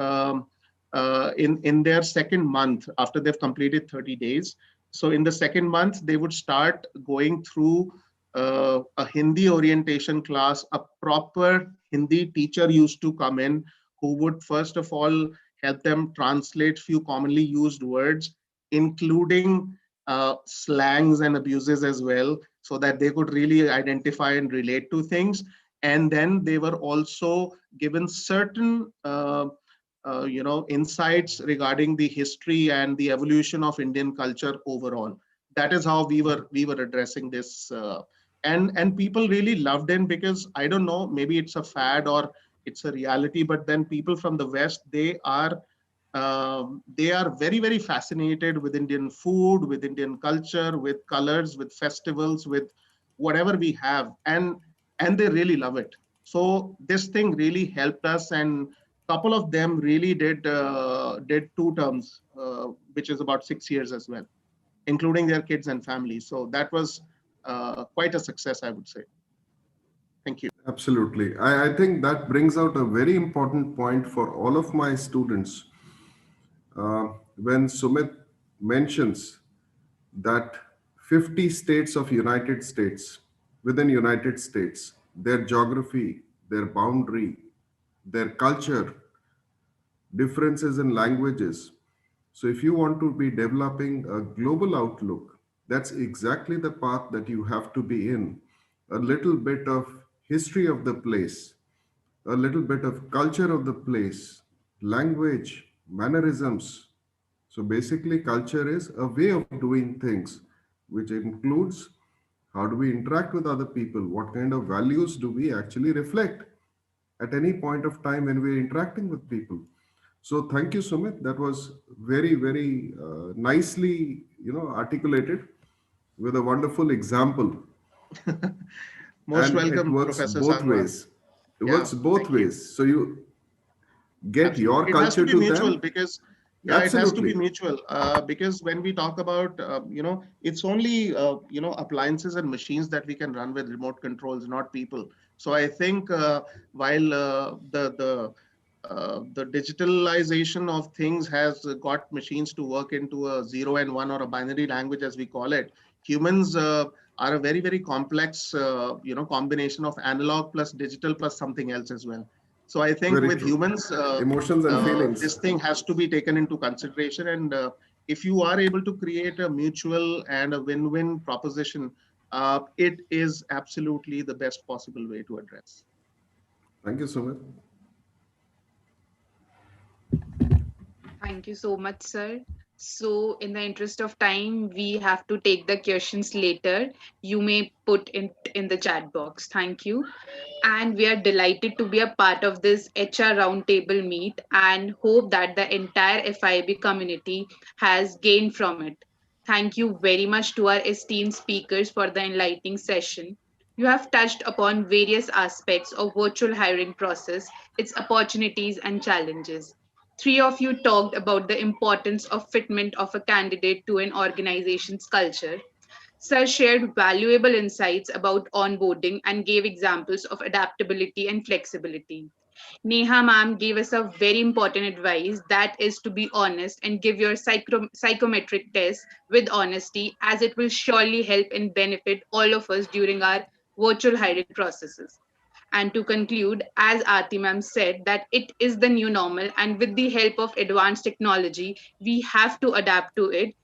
in their second month, after they've completed 30 days, so in the second month, they would start going through a Hindi orientation class. A proper Hindi teacher used to come in, who would first of all help them translate few commonly used words, including slangs and abuses as well, so that they could really identify and relate to things. And then they were also given certain insights regarding the history and the evolution of Indian culture overall. That is how we were addressing this, and people really loved it, because I don't know, maybe it's a fad or it's a reality, but then people from the West, they are very, very fascinated with Indian food, with Indian culture, with colors, with festivals, with whatever we have, and they really love it. So this thing really helped us, and couple of them really did 2 terms, which is about 6 years as well, including their kids and families. So that was quite a success, I would say. Thank you. Absolutely. I think that brings out a very important point for all of my students. When Sumit mentions that 50 states of United States, within United States, their geography, their boundary, their culture, differences in languages. So if you want to be developing a global outlook, that's exactly the path that you have to be in. A little bit of history of the place, a little bit of culture of the place, language, mannerisms. So basically, culture is a way of doing things, which includes how do we interact with other people? What kind of values do we actually reflect at any point of time when we're interacting with people? So thank you, Sumit. That was very, very nicely, articulated with a wonderful example. Most And it welcome, works Professor both Sangwan. ways. It Yeah, works both thank you. ways. So you get your Absolutely. It has to culture be to mutual, them. because, yeah, it has to be Absolutely. mutual. Because when we talk about, it's only, appliances and machines that we can run with remote controls, not people. So I think while the digitalization of things has got machines to work into a 0 and 1 or a binary language, as we call it, humans are a very, very complex, combination of analog plus digital plus something else as well. So I think Very with true. humans, Emotions and this feelings. thing has to be taken into consideration. And if you are able to create a mutual and a win-win proposition, it is absolutely the best possible way to address. Thank you, Sumit. Thank you so much, sir. So, in the interest of time, we have to take the questions later. You may put in the chat box. Thank you. And we are delighted to be a part of this HR Roundtable meet and hope that the entire FIB community has gained from it. Thank you very much to our esteemed speakers for the enlightening session. You have touched upon various aspects of virtual hiring process, its opportunities and challenges. Three of you talked about the importance of fitment of a candidate to an organization's culture. Sir shared valuable insights about onboarding and gave examples of adaptability and flexibility. Neha ma'am gave us a very important advice, that is to be honest and give your psychometric test with honesty, as it will surely help and benefit all of us during our virtual hiring processes. And to conclude, as Aarti ma'am said, that it is the new normal, and with the help of advanced technology, we have to adapt to it.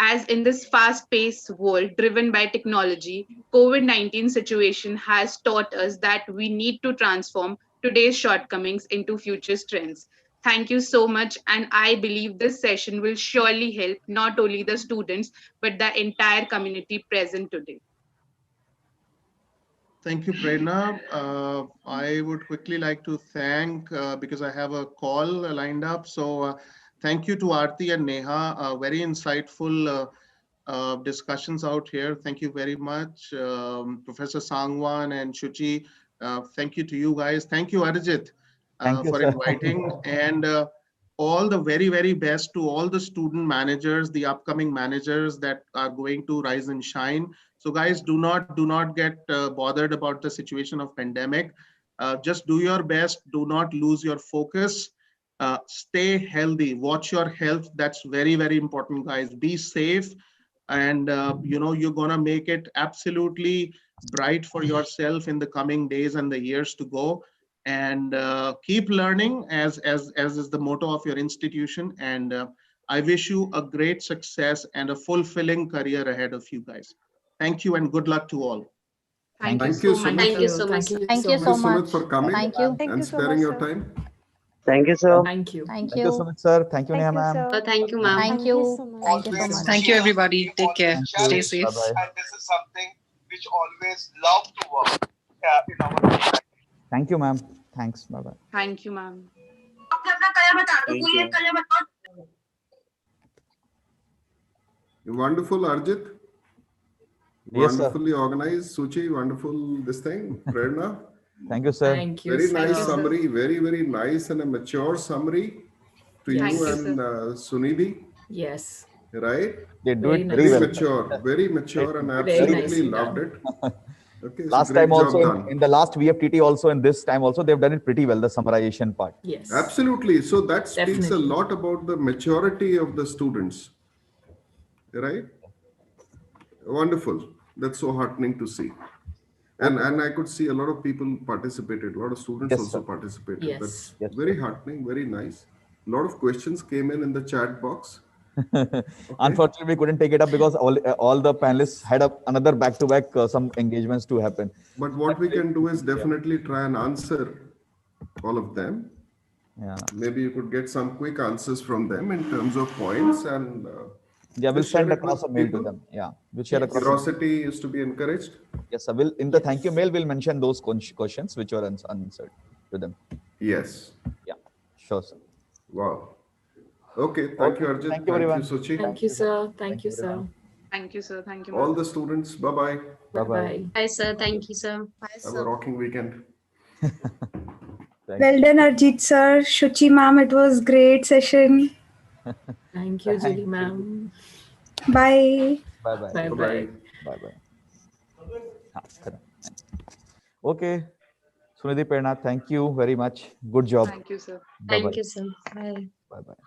As in this fast-paced world driven by technology, COVID-19 situation has taught us that we need to transform today's shortcomings into future strengths. Thank you so much, and I believe this session will surely help not only the students but the entire community present today. Thank you, Prerna. I would quickly like to thank, because I have a call lined up. So thank you to Aarti and Neha. Very insightful discussions out here. Thank you very much. Professor Sangwan and Shuchi, thank you to you guys. Thank you, Arijit, Thank you, for sir. inviting. And all the very, very best to all the student managers, the upcoming managers that are going to rise and shine. So guys, do not get bothered about the situation of pandemic. Just do your best. Do not lose your focus. Stay healthy. Watch your health. That's very, very important, guys. Be safe, and you're gonna make it absolutely bright for yourself in the coming days and the years to go. And keep learning, as is the motto of your institution. And I wish you a great success and a fulfilling career ahead of you guys. Thank you and good luck to all. Thank you Thank you, so much. Sumit. Thank you so much, sir. Thank you Thank you, so Sumit, much. for coming Thank you. Thank and you so sparing much, your sir. time. Thank you, sir. Thank you. Thank Thank you, you. Sumit sir. Thank you, Neha Thank you, ma'am. sir. Thank you, ma'am. Thank Thank you you. so much. Thank you so much. Thank you, everybody. Take care. Thank Stay you. safe. Bye bye. And this is something which always love to work in our society. Thank you, ma'am. Thanks. Bye bye. Thank you, ma'am. Thank you. Wonderful, Arjit. Yes, sir. Wonderfully organized. Suchi, wonderful this thing. Prerna, Thank you, sir. Thank you, very sir. nice you, sir. summary. Very, very nice and a mature summary to Yes. you Thank you, and sir. Sunidhi, Yes. right? They do Very it very Very nice. well. mature, and Very absolutely nicely loved done. it. Okay, so Last time great also job in, done. in the last VFTT also in this time also they've done it pretty well, the summarization part. Yes. Absolutely. So that speaks a Definitely. lot about the maturity of the students, right? Wonderful. That's so heartening to see. And I could see a lot of people participated. A lot of students Yes, also sir. participated. Yes. That's Yes, very sir. heartening, very nice. A lot of questions came in the chat box. Okay. Unfortunately, we couldn't take it up because all the panelists had another back-to-back some engagements to happen. But what we can do is definitely try and answer all of them. Yeah. Maybe you could get some quick answers from them in terms of points, and Yeah, we'll just share send it across a with mail to people. them. Yeah, we'll share Yes. across. Curiosity is to be encouraged. Yes, sir. We'll in the thank you mail we'll mention those questions which were unanswered to them. Yes. Yeah, sure, sir. Wow. Okay. Thank you, Okay. Arjit. Thank you, Thank you, everyone. Suchi. Thank you, sir. Thank you, everyone. sir. Thank you, sir. Thank you, All ma'am. the students. Bye-bye. Bye bye. Bye-bye. Bye, sir. Thank you, sir. Have a rocking weekend. Well done, Arjit sir. Shuchi ma'am, it was great session. Thank you, Thank Julie you. ma'am. Bye. Bye bye. Bye-bye. Bye-bye. Bye bye. Okay. Sunidhi Perna, thank you very much. Good job. Thank you, sir. Bye bye. Thank you, sir. Bye. Bye bye.